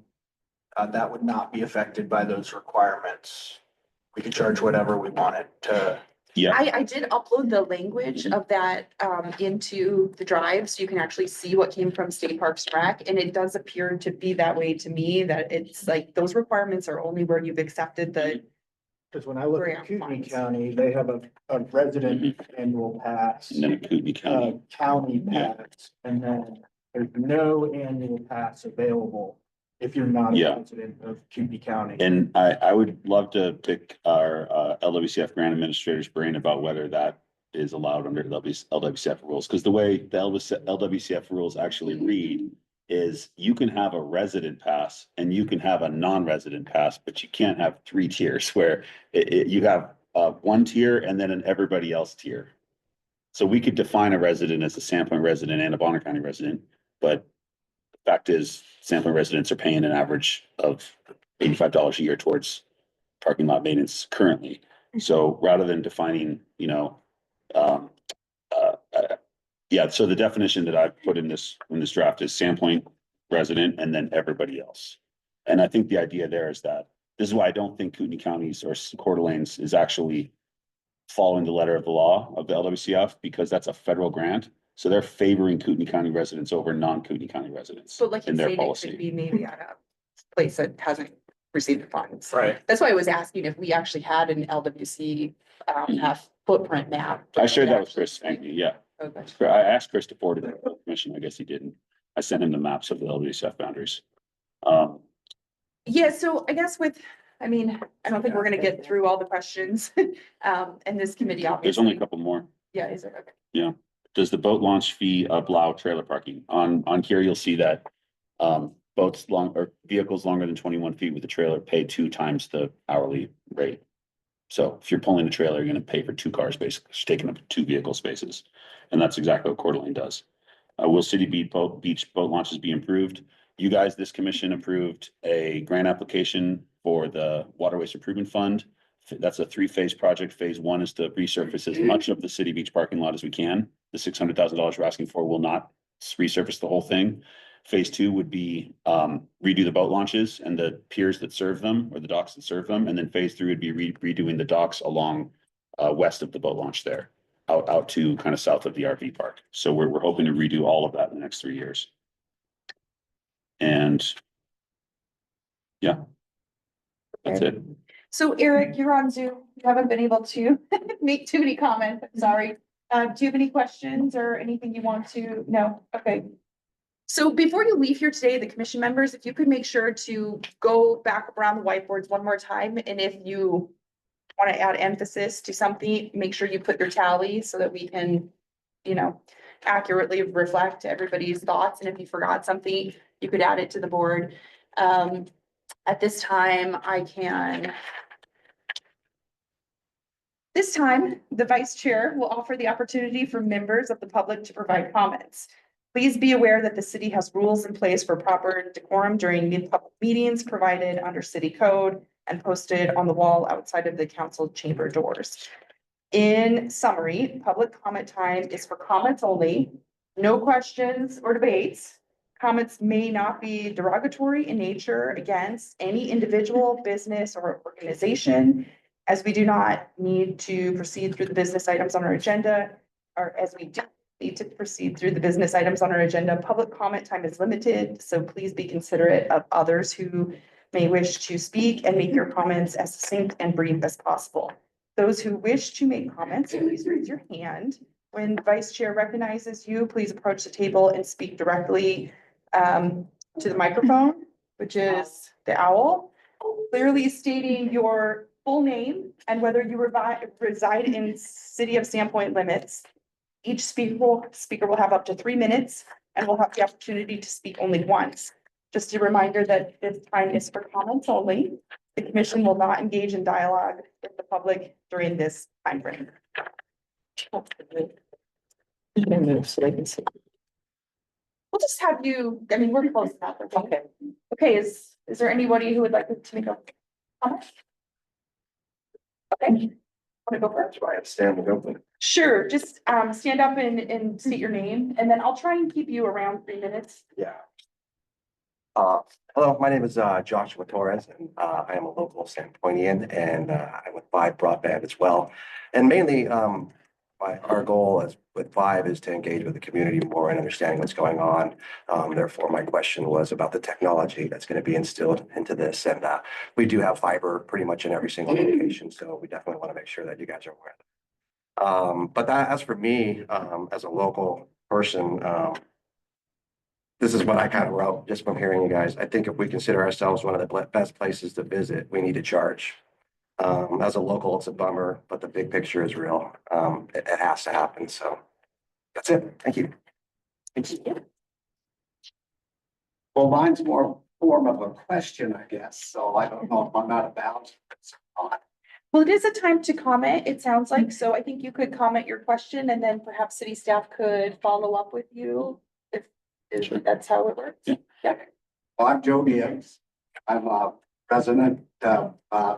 that would not be affected by those requirements. We could charge whatever we wanted to. Yeah, I did upload the language of that into the drive, so you can actually see what came from State Parks and Rec, and it does appear to be that way to me, that it's like, those requirements are only where you've accepted the. Because when I look Grant at Kootenai funds. County, they have a resident annual pass, and then Kootenai County. county Yeah. pass, and then there's no annual pass available if you're not a Yeah. resident of Kootenai County. And I would love to pick our LWCF grant administrator's brain about whether that is allowed under LWCF rules. Because the way the LWCF rules actually read is you can have a resident pass and you can have a non-resident pass, but you can't have 3 tiers where you have one tier and then an everybody else tier. So we could define a resident as a Sandpoint resident and a Bonner County resident, but the fact is Sandpoint residents are paying an average of $85 a year towards parking lot maintenance currently. So rather than defining, yeah, so the definition that I put in this draft is Sandpoint resident and then everybody else. And I think the idea there is that this is why I don't think Kootenai counties or Coeur d'Alene's is actually following the letter of the law of the LWCF, because that's a federal grant. So they're favoring Kootenai County residents over non-Kootenai County residents But like you in their said, it could policy. be maybe at a place that hasn't received the funds. Right. That's why I was asking if we actually had an LWC have footprint map. I shared that with Chris, thank you, yeah. Okay. I asked Chris to forward it to the commission, I guess he didn't. I sent him the maps of the LWCF boundaries. Yeah, so I guess I don't think we're gonna get through all the questions, in this committee, obviously. There's only a couple more. Yeah, is it? Okay. Does the boat launch fee allow trailer parking? On here, you'll see that boats or vehicles longer than 21 feet with a trailer pay 2 times the hourly rate. So if you're pulling a trailer, you're gonna pay for 2 cars, basically, it's taking up 2 vehicle spaces. And that's exactly what Coeur d'Alene does. Will City Beach boat launches be improved? You guys, this commission approved a grant application for the Waterways Improvement Fund. That's a 3-phase project. Phase 1 is to resurface as much of the City Beach parking lot as we can. The $600,000 we're asking for will not resurface the whole thing. Phase 2 would be redo the boat launches and the piers that serve them, or the docks that serve them. And then phase 3 would be redoing the docks along west of the boat launch there, out to kind of south of the RV park. So we're hoping to redo all of that in the next 3 years. And yeah, that's it. So Eric, you're on Zoom. You haven't been able to make too many comments. I'm sorry. Do you have any questions or anything you want to know? Okay. So before you leave here today, the commission members, if you could make sure to go back around the whiteboards one more time, and if you want to add emphasis to something, make sure you put your tally so that we can, you know, accurately reflect everybody's thoughts. And if you forgot something, you could add it to the board. At this time, this time, the vice chair will offer the opportunity for members of the public to provide comments. Please be aware that the city has rules in place for proper decorum during public meetings provided under city code and posted on the wall outside of the council chamber doors. In summary, public comment time is for comments only, no questions or debates. Comments may not be derogatory in nature against any individual, business, or organization, as we do not need to proceed through the business items on our agenda, or as we do need to proceed through the business items on our agenda. Public comment time is limited, so please be considerate of others who may wish to speak and make your comments as succinct and brief as possible. Those who wish to make comments, please raise your hand. When vice chair recognizes you, please approach the table and speak directly to the microphone, which is the owl, clearly stating your full name and whether you reside in city of Sandpoint limits. Each speaker will have up to 3 minutes and will have the opportunity to speak only once. Just a reminder that this time is for comments only. The commission will not engage in dialogue with the public during this time frame. I'm gonna move so they can see. We'll just have you, I mean, we're close enough. Okay. Okay, is there anybody who would like to make a comment? Okay. Want to go first? That's why I'm standing open. Sure, just stand up and state your name, and then I'll try and keep you around 3 minutes. Yeah. Hello, my name is Joshua Torres, and I am a local Sandpointian, and I'm with Vibe Broadband as well. And mainly, our goal with Vibe is to engage with the community more and understanding what's going on. Therefore, my question was about the technology that's going to be instilled into this. And we do have fiber pretty much in every single location, so we definitely want to make sure that you guys are aware of it. But as for me, as a local person, this is what I kind of wrote just from hearing you guys. I think if we consider ourselves one of the best places to visit, we need to charge. As a local, it's a bummer, but the big picture is real. It has to happen. So that's it. Thank you. Well, mine's more form of a question, I guess, so I don't know if I'm not about. Well, it is a time to comment, it sounds like, so I think you could comment your question and then perhaps city staff could follow up with you if that's how it works. Yeah. Well, I'm Joe Gibbs. I'm a resident of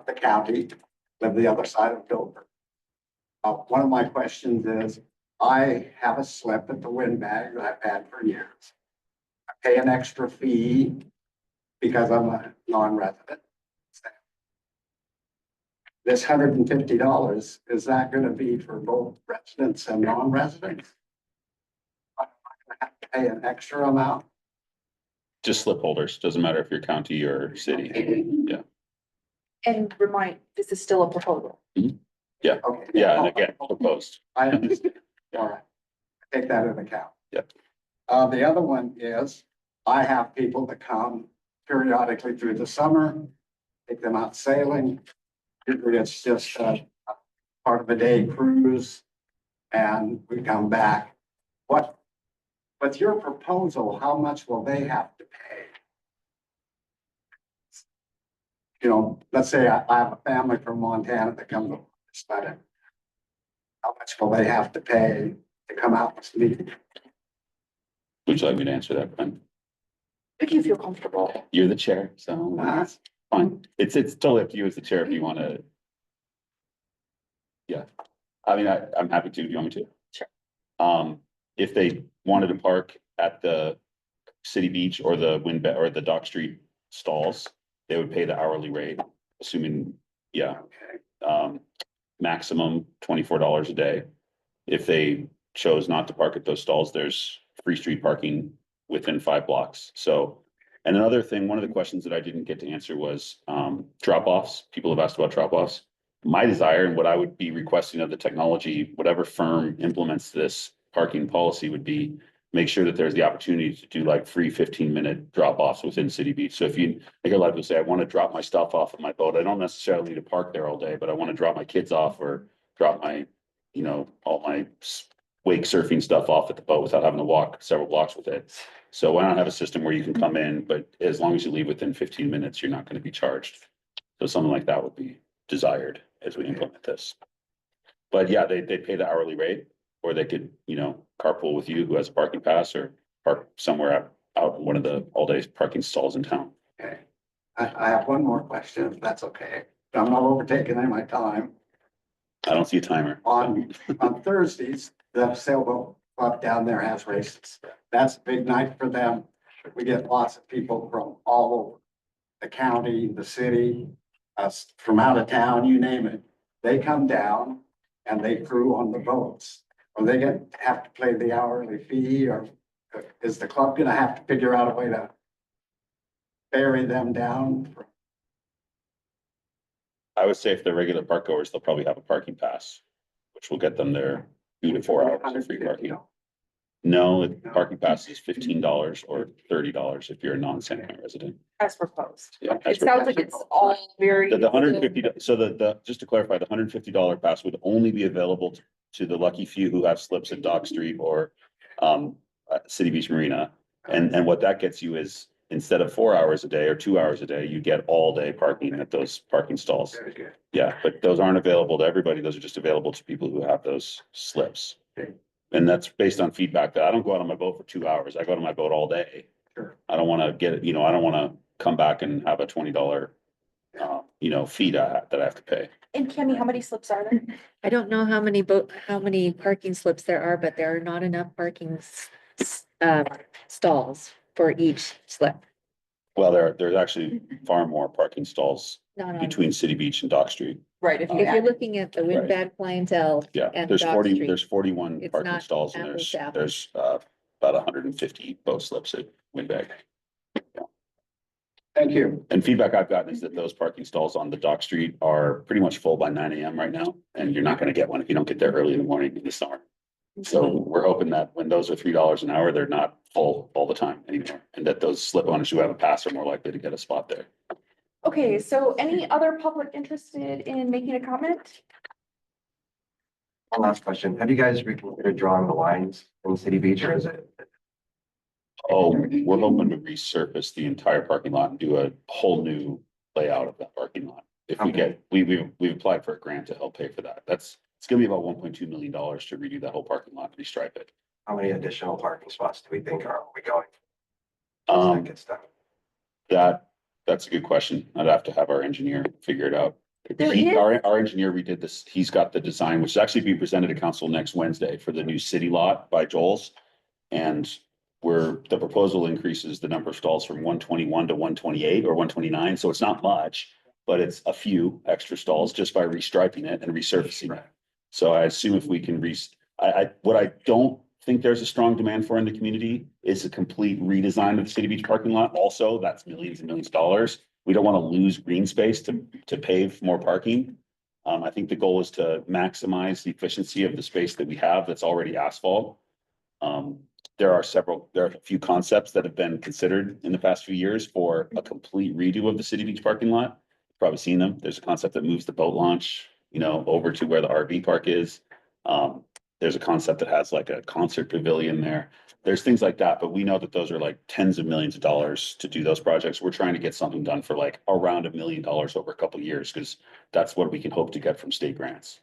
the county, live the other side of Dover. One of my questions is, I have a slip at the windbag that I've had for years. I pay an extra fee because I'm a non-resident. This $150, is that going to be for both residents and non-residents? I'm going to have to pay an extra amount. Just slip holders, doesn't matter if you're county or city. Yeah, And remind, this is still a proposal. Okay. yeah, and again, proposed. I understand. All right. I take that into account. Yep. The other one is, I have people that come periodically through the summer, take them out sailing. Usually it's just part of a day cruise and we come back. With your proposal, how much will they have to pay? You know, let's say I have a family from Montana that comes to study. How much will they have to pay to come out and speak? Would you like me to answer that, Brian? If you feel comfortable. You're the chair, so that's fine. It's totally up to you as the chair if you want to. Yeah, I mean, I'm happy to. Do you want me to? Sure. If they wanted to park at the city beach or the or the Dock Street stalls, they would pay the hourly rate, assuming, yeah, maximum $24 a day. If they chose not to park at those stalls, there's free street parking within 5 blocks. So, and another thing, one of the questions that I didn't get to answer was drop-offs. People have asked about drop-offs. My desire and what I would be requesting of the technology, whatever firm implements this parking policy would be, make sure that there's the opportunity to do like free 15-minute drop offs within City Beach. So if you, I hear a lot of people say, I want to drop my stuff off at my boat. I don't necessarily need to park there all day, but I want to drop my kids off or drop my, all my wake surfing stuff off at the boat without having to walk several blocks with it. So why not have a system where you can come in, but as long as you leave within 15 minutes, you're not going to be charged. So something like that would be desired as we implement this. But yeah, they pay the hourly rate, or they could, carpool with you who has a parking pass, or park somewhere out in one of the all-day parking stalls in town. Okay. I have one more question, if that's okay. I'm not overtaking any of my time. I don't see a timer. On Thursdays, the sailboat club down there has races. That's a big night for them. We get lots of people from all over the county, the city, from out of town, you name it. They come down and they crew on the boats. Or they have to pay the hourly fee, or is the club gonna have to figure out a way to ferry them down? I would say if they're regular park goers, they'll probably have a parking pass, which will get them there 2 to 4 hours of free parking. No, the parking pass is $15 or $30 if you're a non-Sandpoint resident. As proposed. Yeah. It sounds like it's all very. The $150, so just to clarify, the $150 pass would only be available to the lucky few who have slips at Dock Street or City Beach Marina. And what that gets you is, instead of 4 hours a day or 2 hours a day, you get all day parking at those parking stalls. Very good. Yeah, but those aren't available to everybody. Those are just available to people who have those slips. Okay. And that's based on feedback that I don't go out on my boat for 2 hours. I go to my boat all day. Sure. I don't want to get, I don't want to come back and have a $20 fee that I have to pay. And Kimmy, how many slips are there? I don't know how many parking slips there are, but there are not enough parking stalls for each slip. Well, there's actually far more parking stalls Not on, between City Beach and Dock Street. Right, if you if you're add, looking at the Right. windbag clientele. Yeah, And there's Dock 40, Street. there's 41 It's parking not stalls and apples to apples. there's about 150 boat slips at Windbag. Thank you. And feedback I've gotten is that those parking stalls on the Dock Street are pretty much full by 9 AM right now. And you're not gonna get one if you don't get there early in the morning in the summer. So we're hoping that when those are $3 an hour, they're not full all the time anymore. And that those slip owners who have a pass are more likely to get a spot there. okay, so any other public interested in making a comment? One last question. Have you guys reconsidered drawing the lines in City Beach, or is it? Oh, we're hoping to resurface the entire parking lot and do a whole new layout of that parking lot. If we get, we've applied for a grant to help pay for that. It's gonna be about $1.2 million to redo that whole parking lot, and restripe it. How many additional parking spots do we think are we going? Um, Good stuff. That's a good question. I'd have to have our engineer figure it out. There is- Our engineer redid this. He's got the design, which is actually being presented to council next Wednesday for the new city lot by Joel's. And the proposal increases the number of stalls from 121 to 128 or 129. So it's not much, but it's a few extra stalls just by restriping it and resurfacing it. So I assume if we can what I don't think there's a strong demand for in the community is a complete redesign of the City Beach parking lot. Also, that's millions and millions of dollars. We don't want to lose green space to pave more parking. I think the goal is to maximize the efficiency of the space that we have that's already asphalt. There are a few concepts that have been considered in the past few years for a complete redo of the City Beach parking lot. You've probably seen them. There's a concept that moves the boat launch, over to where the RV park is. There's a concept that has like a concert pavilion there. There's things like that, but we know that those are like tens of millions of dollars to do those projects. We're trying to get something done for like around $1 million over a couple of years, because that's what we can hope to get from state grants.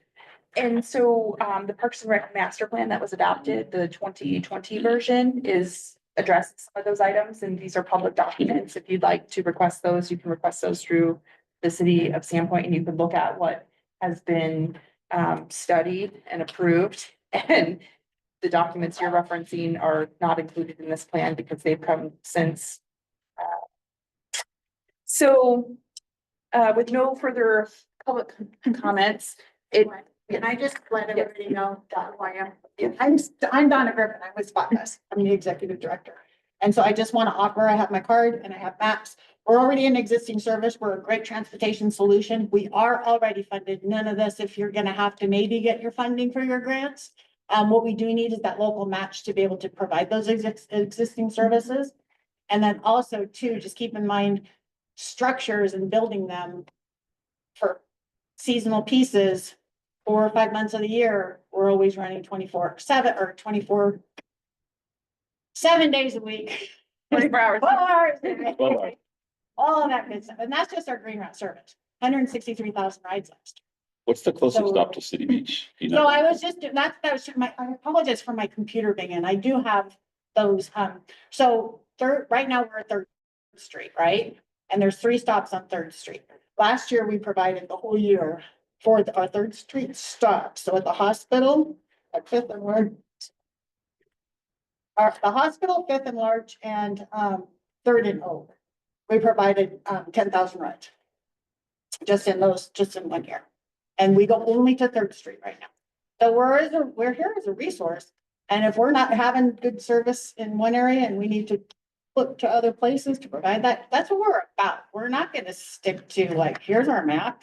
And so, the Parks and Rec master plan that was adopted, the 2020 version, is addressing some of those items, and these are public documents. If you'd like to request those, you can request those through the city of Sandpoint, and you can look at what has been studied and approved. And the documents you're referencing are not included in this plan because they've come since. So, with no further public comments, Can I just let everybody know who I am? I'm Donna Griffin. I'm with Spotless. I'm the executive director. And so I just want to offer, I have my card and I have maps. We're already in existing service. We're a great transportation solution. We are already funded. None of this, if you're gonna have to maybe get your funding for your grants. What we do need is that local match to be able to provide those existing services. And then also too, just keep in mind structures and building them for seasonal pieces, 4 or 5 months of the year, we're always running 24/7 or 7 days a week. 24 hours. 12 hours a day. 12 hours. All of that good stuff. And that's just our green route service, 163,000 rides last What's the closest So- stop to City Beach? You year. So know, I was just, that was I apologize for my computer being in. I do have those, so right now we're at Third Street, right? And there's 3 stops on Third Street. Last year, we provided the whole year for our Third Street stop. So at the hospital, at Fifth and Large. The hospital, Fifth and Large, and Third and Oak. We provided 10,000 rides. Just in 1 year. And we go only to Third Street right now. So we're here as a resource. And if we're not having good service in one area and we need to look to other places to provide that, that's what we're about. We're not gonna stick to like, here's our map.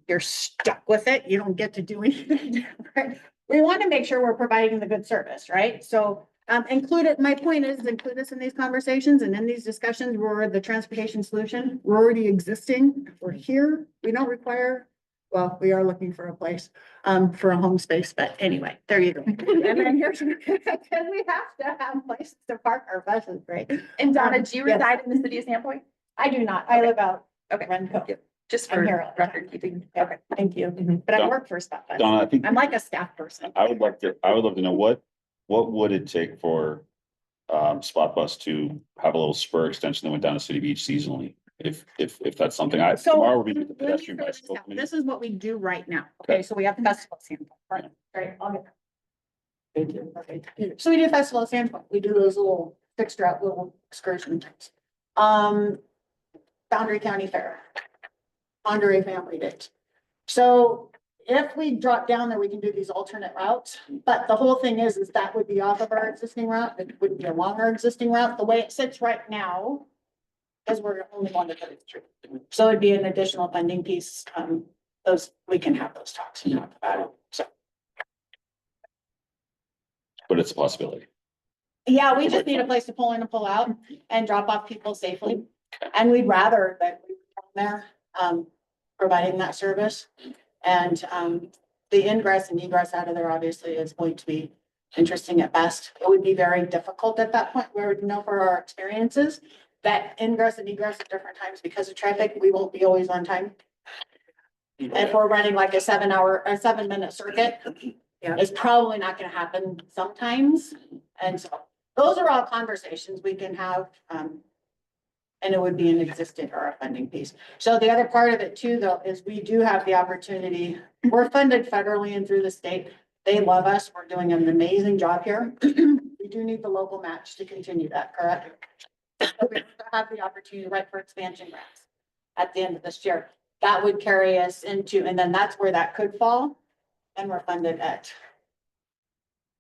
You're stuck with it. You don't get to do anything different. We want to make sure we're providing the good service, right? So my point is include this in these conversations and in these discussions, we're the transportation solution. We're already existing. We're here. We don't require, well, we are looking for a place for a home space, but anyway, there you go. And then here's, because we have to have places to park our buses, right? And Donna, do you Yes. reside in the city of Sandpoint? I do not. I live out. Okay. Renco. Yep. Just I'm for here all the time. record keeping. Okay, thank you. But I work for a stop bus. Donna, I think I'm like a staff person. I would love to know what would it take for Spot Bus to have a little spur extension that went down to City Beach seasonally? If that's something So, tomorrow we're meeting with the let me pedestrian figure this bicycle out. committee. This is what we do right now. Okay, so we have festival Sandpoint, right? I'll get. Thank you. Okay. So we do festival Sandpoint. We do those little fixed route, little excursion things. Boundary County Fair. Boundary Family Days. So if we drop down there, we can do these alternate routes, but the whole thing is that would be off of our existing route. It wouldn't be along our existing route. The way it sits right now. Because we're only on the 30th Street. So it'd be an additional funding piece. We can have those talks and talk about it. So, But it's a possibility. yeah, we just need a place to pull in and pull out and drop off people safely. And we'd rather that we were down there, providing that service. And, the ingress and egress out of there obviously is going to be interesting at best. It would be very difficult at that point. We would know for our experiences that ingress and egress at different times because of traffic, we won't be always on time. And if we're running like a 7-minute circuit, it's probably not gonna happen sometimes. And so those are all conversations we can have. And it would be an existing or a funding piece. So the other part of it too, though, is we do have the opportunity, we're funded federally and through the state. They love us. We're doing an amazing job here. We do need the local match to continue that, correct? So we have the opportunity, right, for expansion grants at the end of this year. That would carry us into, and then that's where that could fall. And we're funded at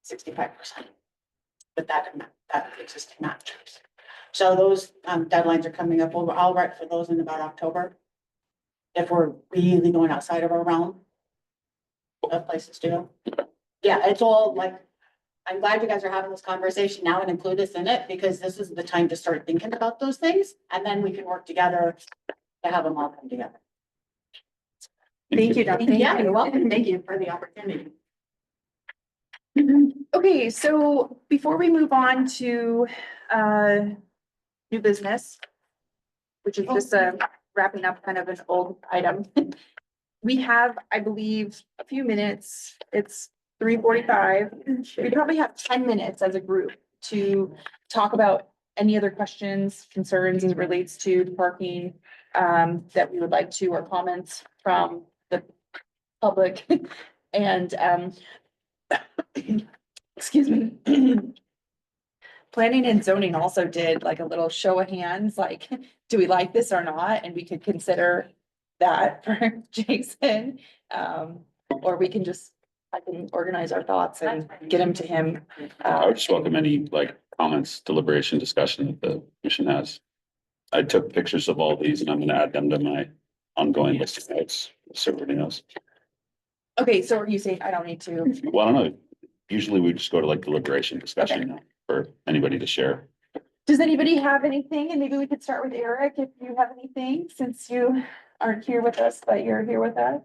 65%. But that existing match. So those deadlines are coming up. I'll write for those in about October. If we're really going outside of our realm of places to go. Yeah, it's all like, I'm glad you guys are having this conversation now and include us in it because this is the time to start thinking about those things. And then we can work together to have them all come together. Thank you, Donna. Yeah, you're welcome. Thank you for the opportunity. Okay, so before we move on to new business, which is just wrapping up kind of an old item. We have, I believe, a few minutes. It's 3:45. We probably have 10 minutes as a group to talk about any other questions, concerns as it relates to the parking that we would like to, or comments from the public. And excuse me. Planning and zoning also did like a little show of hands, like, do we like this or not? And we could consider that for Jason. Or we can just, I can organize our thoughts and get them to him. I would just welcome any comments, deliberation, discussion that the commission has. I took pictures of all these and I'm gonna add them to my ongoing list of notes, so everybody knows. Okay, so are you saying I don't need to? Well, I don't know, Usually we just go to like deliberation discussion for anybody to share. Does anybody have anything? And maybe we could start with Eric, if you have anything, since you aren't here with us, but you're here with us.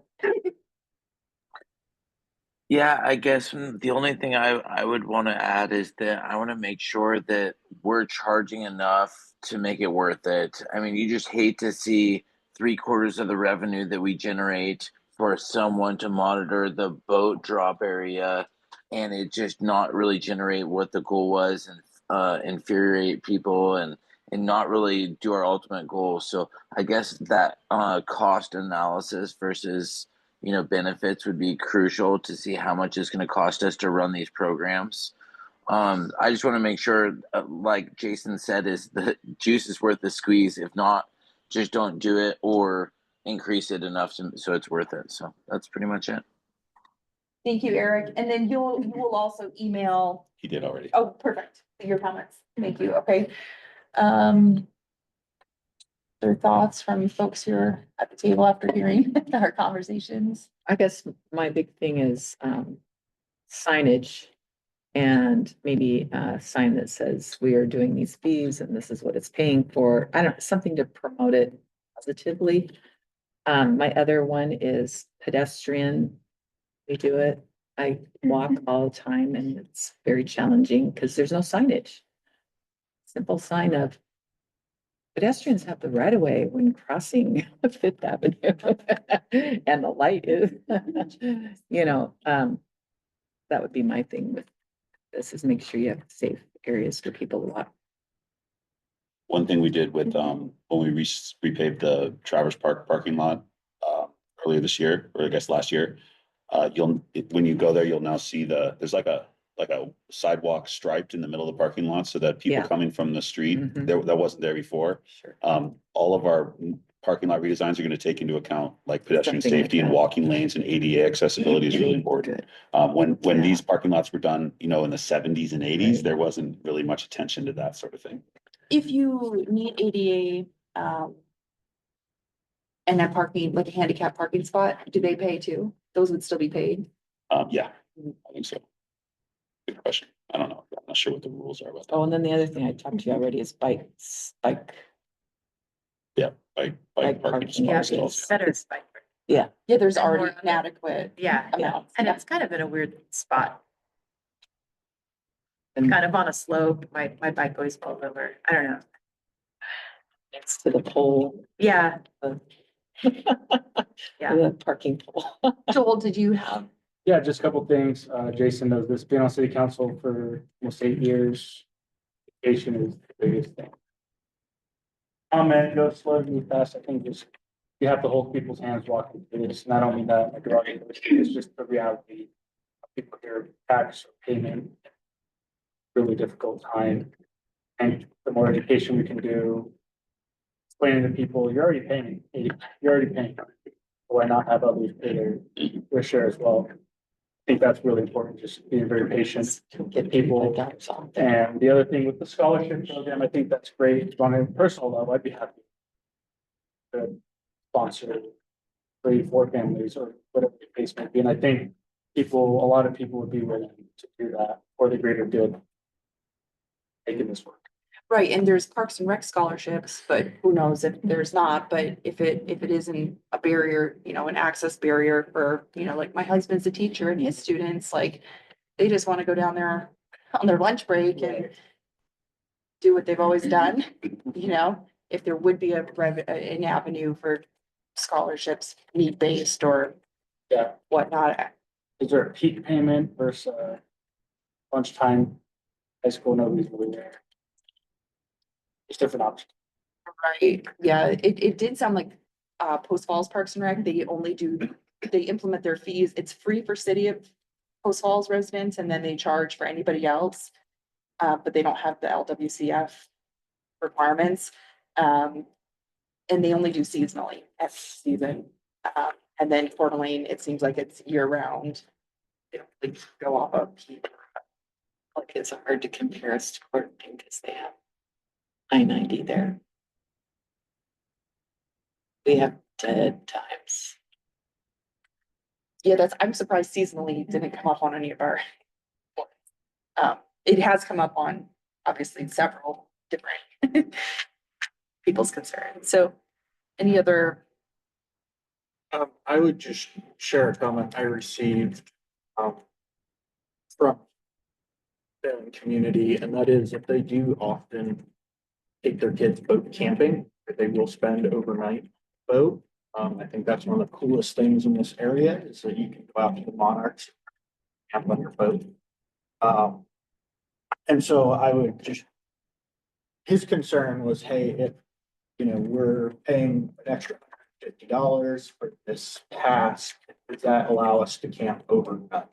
Yeah, I guess the only thing I would want to add is that I want to make sure that we're charging enough to make it worth it. I mean, you just hate to see 3/4 of the revenue that we generate for someone to monitor the boat drop area and it just not really generate what the goal was and infuriate people and not really do our ultimate goal. So I guess that cost analysis versus benefits would be crucial to see how much it's going to cost us to run these programs. I just want to make sure, like Jason said, is the juice is worth the squeeze. If not, just don't do it or increase it enough so it's worth it. So that's pretty much it. Thank you, Eric. And then you will also email. He did already. Oh, perfect. Your comments. Thank you. Okay. Their thoughts from folks here at the table after hearing our conversations. I guess my big thing is signage and maybe a sign that says we are doing these fees and this is what it's paying for. I don't, something to promote it positively. My other one is pedestrian. We do it. I walk all the time and it's very challenging because there's no signage. Simple sign of pedestrians have the right of way when crossing Fifth Avenue and the light is, that would be my thing with this is make sure you have safe areas for people to walk. One thing we did with, when we repaved the Traverse Park parking lot, earlier this year, or I guess last year, when you go there, you'll now see there's like a sidewalk striped in the middle of the parking lot so that people Yeah. coming from the street, Mhm. that wasn't there before. Sure. All of our parking lot redesigns are gonna take into account like pedestrian Something like safety and that. walking lanes and ADA accessibility is really important. When Yeah. these parking lots were done, in the seventies and eighties, Right. there wasn't really much attention to that sort of thing. If you need ADA, and that parking, like a handicap parking spot, do they pay too? Those would still be paid? Yeah, I think so. Good question. I don't know. I'm not sure what the rules are about that. Oh, and then the other thing I talked to you already is bike. Yeah, bike Bike parking parking, spots. yeah. also. Better spike. Yeah, there's And more already of an it. adequate Yeah, amount. and it's kind of in a weird spot, And kind of on a slope. My bike always falls over. I don't know. next to the pole. Yeah, the- Yeah. The parking pole. Joel, did you have? Yeah, just a couple things. Jason knows this, been on city council for almost 8 years. Education is the biggest thing. Comment, go slow, move fast. I think just, you have to hold people's hands walking through this. And I don't mean that like it's just the reality. People here, tax or payment. Really difficult time. And the more education we can do. Explaining to people, you're already paying. Why not have others pay their share as well? I think that's really important, just being very patient. Get people. $25 off. And the other thing with the scholarship program, I think that's great. On a personal level, I'd be happy to sponsor 3, 4 families or whatever the case may be. And I think a lot of people would be willing to do that for the greater good. Making this work. Right, and there's Parks and Rec scholarships, but who knows if there's not, but if it isn't a barrier, an access barrier for, like my husband's a teacher and his students, like, they just want to go down there on their lunch break and do what they've always done, if there would be an avenue for scholarships, need-based or Yeah. whatnot. Is there a peak payment versus lunchtime? High school, nobody's really there. There's different options. Right, yeah, it did sound like, Post Falls Parks and Rec, they implement their fees, it's free for city of Post Falls residents, and then they charge for anybody else. But they don't have the LWCF requirements. And they only do seasonally, every season. And then Coeur d'Alene, it seems like it's year round. They don't really go off of peak. Like it's hard to compare us to Coeur d'Alene because they have I-90 there. We have dead times. Yeah, I'm surprised seasonally didn't come up on any of our it has come up on obviously several different people's concerns. So any other, I would just share a comment I received, from the community, and that is if they do often take their kids boat camping, that they will spend overnight boat. I think that's one of the coolest things in this area is that you can go out to the Monarchs, camp on your boat. And so I would just, his concern was, hey, if, we're paying an extra $50 for this task, does that allow us to camp overnight?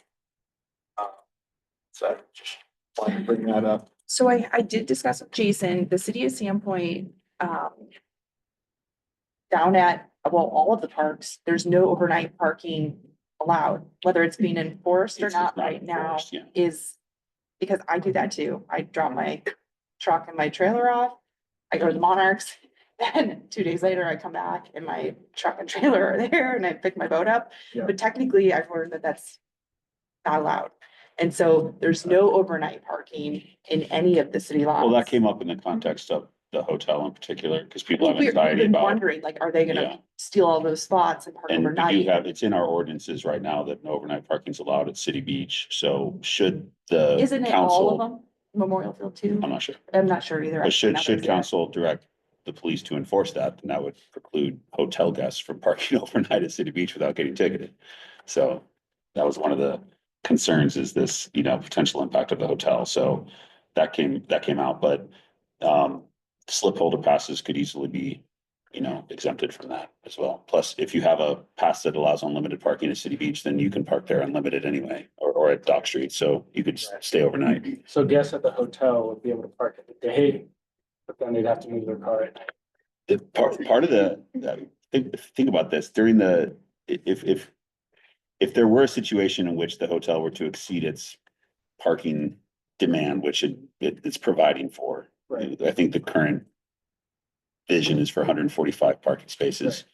So I just wanted to bring that up. so I did discuss with Jason, the city of Sandpoint, down at, well, all of the parks, there's no overnight parking allowed, whether it's being enforced or It's not not right now enforced, yeah. is, because I do that too. I drop my truck and my trailer off. I go to the Monarchs, then 2 days later I come back and my truck and trailer are there and I pick my boat up. Yeah. But technically I've learned that that's not allowed. And so there's no overnight parking in any of the city lots. Well, that came up in the context of the hotel in particular, because people have We've anxiety been about. wondering, like, are they Yeah. gonna steal all those spots and park And we do overnight? have, it's in our ordinances right now that no overnight parking is allowed at City Beach, so should the Isn't it all of council, them? Memorial Field too? I'm not sure. I'm not sure either. But should Now that I say it. council direct the police to enforce that, then that would preclude hotel guests from parking overnight at City Beach without getting ticketed. So that was one of the concerns, is this, potential impact of the hotel. So that came out, but slip holder passes could easily be, exempted from that as well. Plus, if you have a pass that allows unlimited parking at City Beach, then you can park there unlimited anyway, or at Dock Street. So you could stay overnight. So guests at the hotel would be able to park at the day, but then they'd have to move their car at night. The part of the, think about this, during the, if there were a situation in which the hotel were to exceed its parking demand, which it's providing for. Right. I think the current vision is for 145 parking spaces.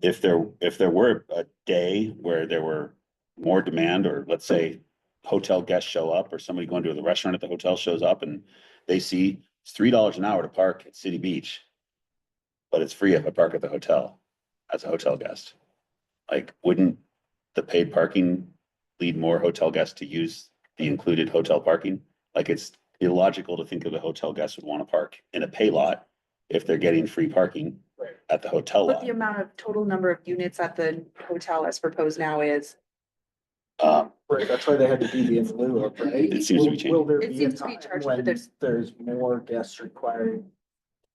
If there were a day where there were more demand, or let's say hotel guests show up, or somebody going to the restaurant at the hotel shows up and they see it's $3 an hour to park at City Beach, but it's free if I park at the hotel as a hotel guest. Like, wouldn't the paid parking lead more hotel guests to use the included hotel parking? Like, it's illogical to think of the hotel guests would want to park in a pay lot if they're getting free parking at the hotel But lot. the amount of total number of units at the hotel as proposed now is, Right, that's why they had the DB in lieu of, right? It seems to be changing. Will there It be a seems to be time charged, when but there's- more guests required to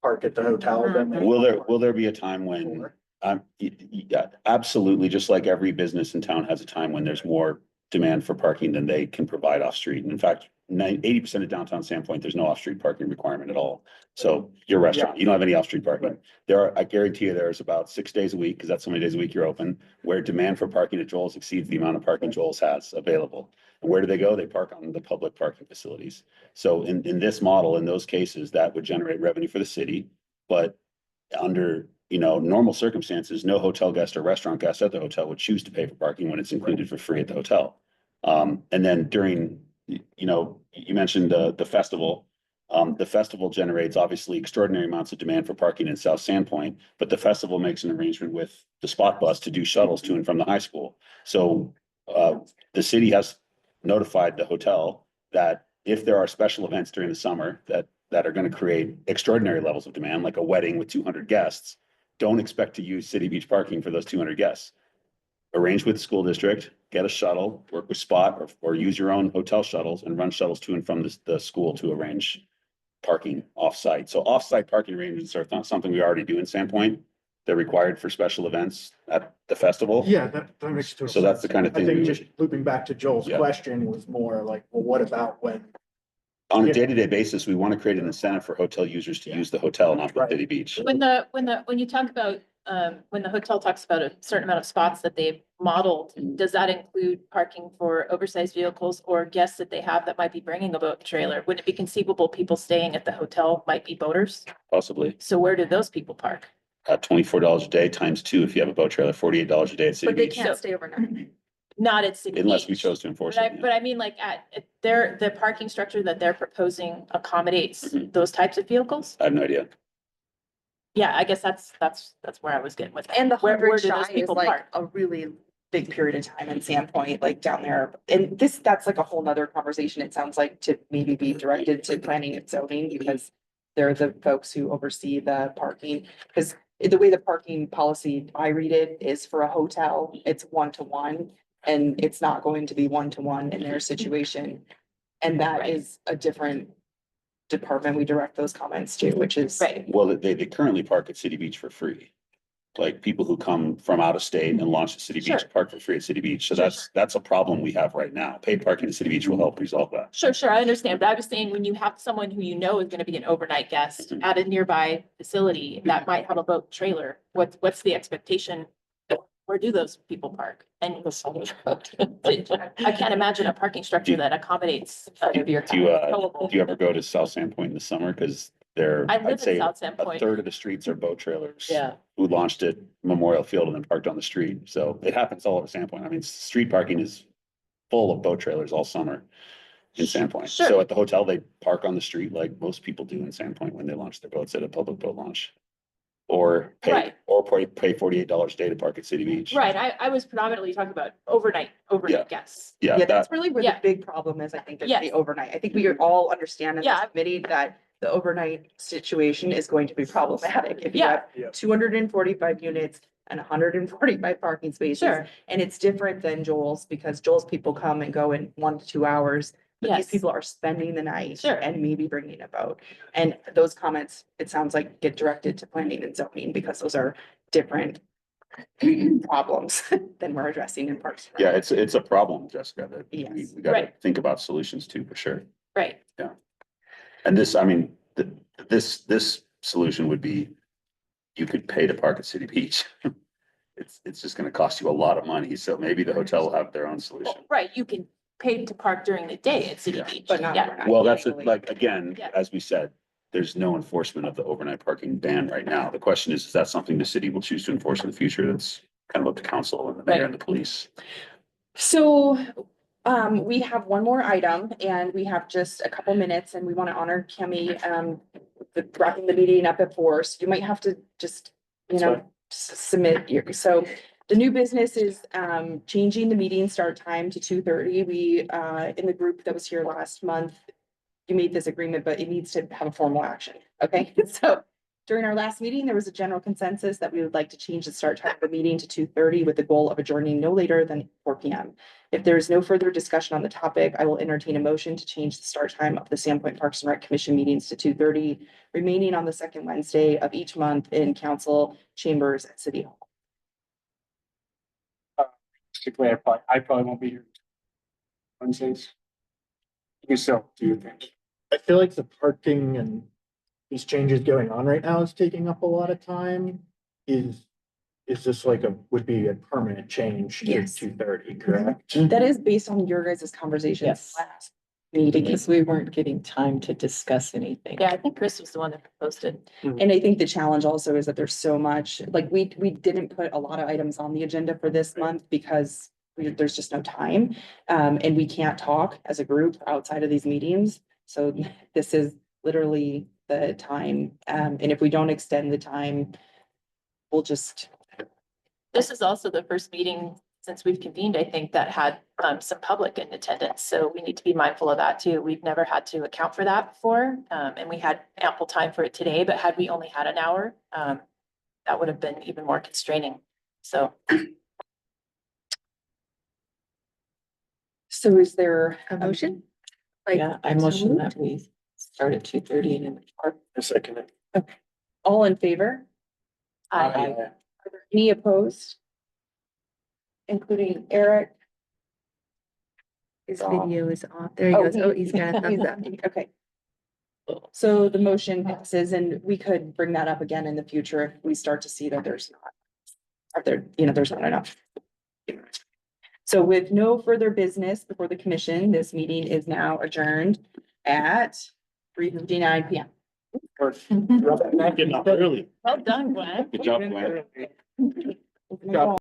park at the hotel than? they Will there be a time when, yeah, absolutely, just like every business in town has a time when there's more demand for parking than they can provide off street. And in fact, 80% of downtown Sandpoint, there's no off-street parking requirement at all. So your restaurant, you don't have any off-street parking. Right. There are, I guarantee you, there's about 6 days a week, because that's how many days a week you're open, where demand for parking at Joel's exceeds the amount of parking Joel's has available. And where do they go? They park on the public parking facilities. So in this model, in those cases, that would generate revenue for the city. But under, normal circumstances, no hotel guest or restaurant guest at the hotel would choose to pay for parking when it's included for free at the hotel. And then during, you mentioned the festival. The festival generates obviously extraordinary amounts of demand for parking in South Sandpoint, but the festival makes an arrangement with the spot bus to do shuttles to and from the high school. So the city has notified the hotel that if there are special events during the summer that are going to create extraordinary levels of demand, like a wedding with 200 guests, don't expect to use City Beach parking for those 200 guests. Arrange with the school district, get a shuttle, work with Spot, or use your own hotel shuttles and run shuttles to and from the school to arrange parking off-site. So off-site parking arrangements are not something we already do in Sandpoint. They're required for special events at the festival. Yeah, that makes total sense. So that's the kind of thing I think we just looping back to Joel's Yeah. question was more like, well, what about when? On a Yeah. day-to-day basis, we want to create an incentive for hotel users to use the hotel, not the Right. City Beach. When you talk about, when the hotel talks about a certain amount of spots that they've modeled, does that include parking for oversized vehicles or guests that they have that might be bringing a boat and trailer? Would it be conceivable people staying at the hotel might be boaters? Possibly. So where do those people park? $24 a day times 2 if you have a boat trailer, $48 a day at City but they Beach. can't stay overnight. Not at City unless we Beach. chose to enforce But I, it. but I mean, like the parking structure that they're proposing accommodates Mhm. those types of vehicles? I have no idea. Yeah, I guess that's where I was getting with. that. And the Where 100 do those shy is people like park? a really big period of time in Sandpoint, like down there. And that's like a whole nother conversation, it sounds like, to maybe be directed to planning and zoning, because they're the folks who oversee the parking. Because the way the parking policy, I read it, is for a hotel, it's 1-to-1. And it's not going to be 1-to-1 in their situation. And that Right. is a different department we direct those comments to, which is. Right. Well, they currently park at City Beach for free. Like people who come from out of state and launch at City Beach Sure. park for free at City Beach. So Sure, that's a problem we have right now. Paid parking at City Beach will help resolve that. Sure, I understand, but I was saying when you have someone who you know is gonna be an overnight guest Mhm. at a nearby facility that might have a boat trailer, what's the expectation? Where do those people park? And I can't imagine a parking structure that accommodates. Do you ever go to South Sandpoint in the summer? Cause I live in I'd say South a Sandpoint. third of the streets are boat trailers. Yeah. Who launched at Memorial Field and then parked on the street. So it happens all over Sandpoint. I mean, street parking is full of boat trailers all summer in Sandpoint. Sure. So at the hotel, they park on the street like most people do in Sandpoint when they launch their boats at a public boat launch. Or Right. pay $48 a day to park at City Beach. Right, I was predominantly talking about overnight Yeah. guests. Yeah, Yeah, that's that, really where Yeah. the big problem is, I think, is Yes. the overnight. I think we all understand in this Yeah. committee that the overnight situation is going to be problematic. If you Yeah. have Yeah. 245 units and 145 parking spaces. Sure, And it's different than Joel's, because Joel's people come and go in 1 to 2 hours. But these Yes. people are spending the night. Sure. And maybe bringing a boat. And those comments, it sounds like, get directed to planning and zoning, because those are different problems than we're addressing in Parks. and yeah, Rec. it's a problem, Jessica, that Yes. we gotta Right. think about solutions too, for sure. right, And this, I mean, this solution would be, you could pay to park at City Beach. It's just gonna cost you a lot of money, so maybe the hotel will have their own solution. right, you can pay to park during the day at City Yeah. Beach. But not Yeah, overnight. Well, that's usually. like, again, Yeah. as we said, there's no enforcement of the overnight parking ban right now. The question is that something the city will choose to enforce in the future? That's kind of up to council and the mayor and the police. So, we have one more item, and we have just a couple minutes, and we want to honor Kimmy, wrapping the meeting up at 4, so you might have to just, That's submit your, so the new business is, changing the meeting start time to 2:30. We, in the group that was here last month, you made this agreement, but it needs to have a formal action, okay? So during our last meeting, there was a general consensus that we would like to change the start time of the meeting to 2:30 with the goal of adjourning no later than 4 PM. If there is no further discussion on the topic, I will entertain a motion to change the start time of the Sandpoint Parks and Rec Commission meetings to 2:30, remaining on the second Wednesday of each month in council chambers at City Hall. Basically, I probably won't be here Wednesdays. You can still do your thing. I feel like the parking and these changes going on right now is taking up a lot of time. Is this like would be a permanent change to Yes. 2:30, correct? That is based on your guys' conversations Yes. last meeting. Because we weren't getting time to discuss anything. yeah, I think Chris was the one that proposed it. And I think the challenge also is that there's so much, like, we didn't put a lot of items on the agenda for this month because there's just no time. And we can't talk as a group outside of these meetings. So this is literally the time. And if we don't extend the time, we'll just, This is also the first meeting since we've convened, I think, that had some public in attendance, so we need to be mindful of that too. We've never had to account for that before, and we had ample time for it today, but had we only had an hour, that would have been even more constraining, so. so is there A motion? Like, Yeah, I so motion moved? that we start at 2:30 and then park. A second. all in favor? I, Are there any opposed? Including Eric? His off. video is off. There he Oh, goes. Oh, he's got a thumbs up. Okay. So the motion passes, and we could bring that up again in the future if we start to see that there's not. Or there's not enough. So with no further business before the commission, this meeting is now adjourned at 3:59 PM. Getting up early. well done, Gwen. Good job, Glenn. Job.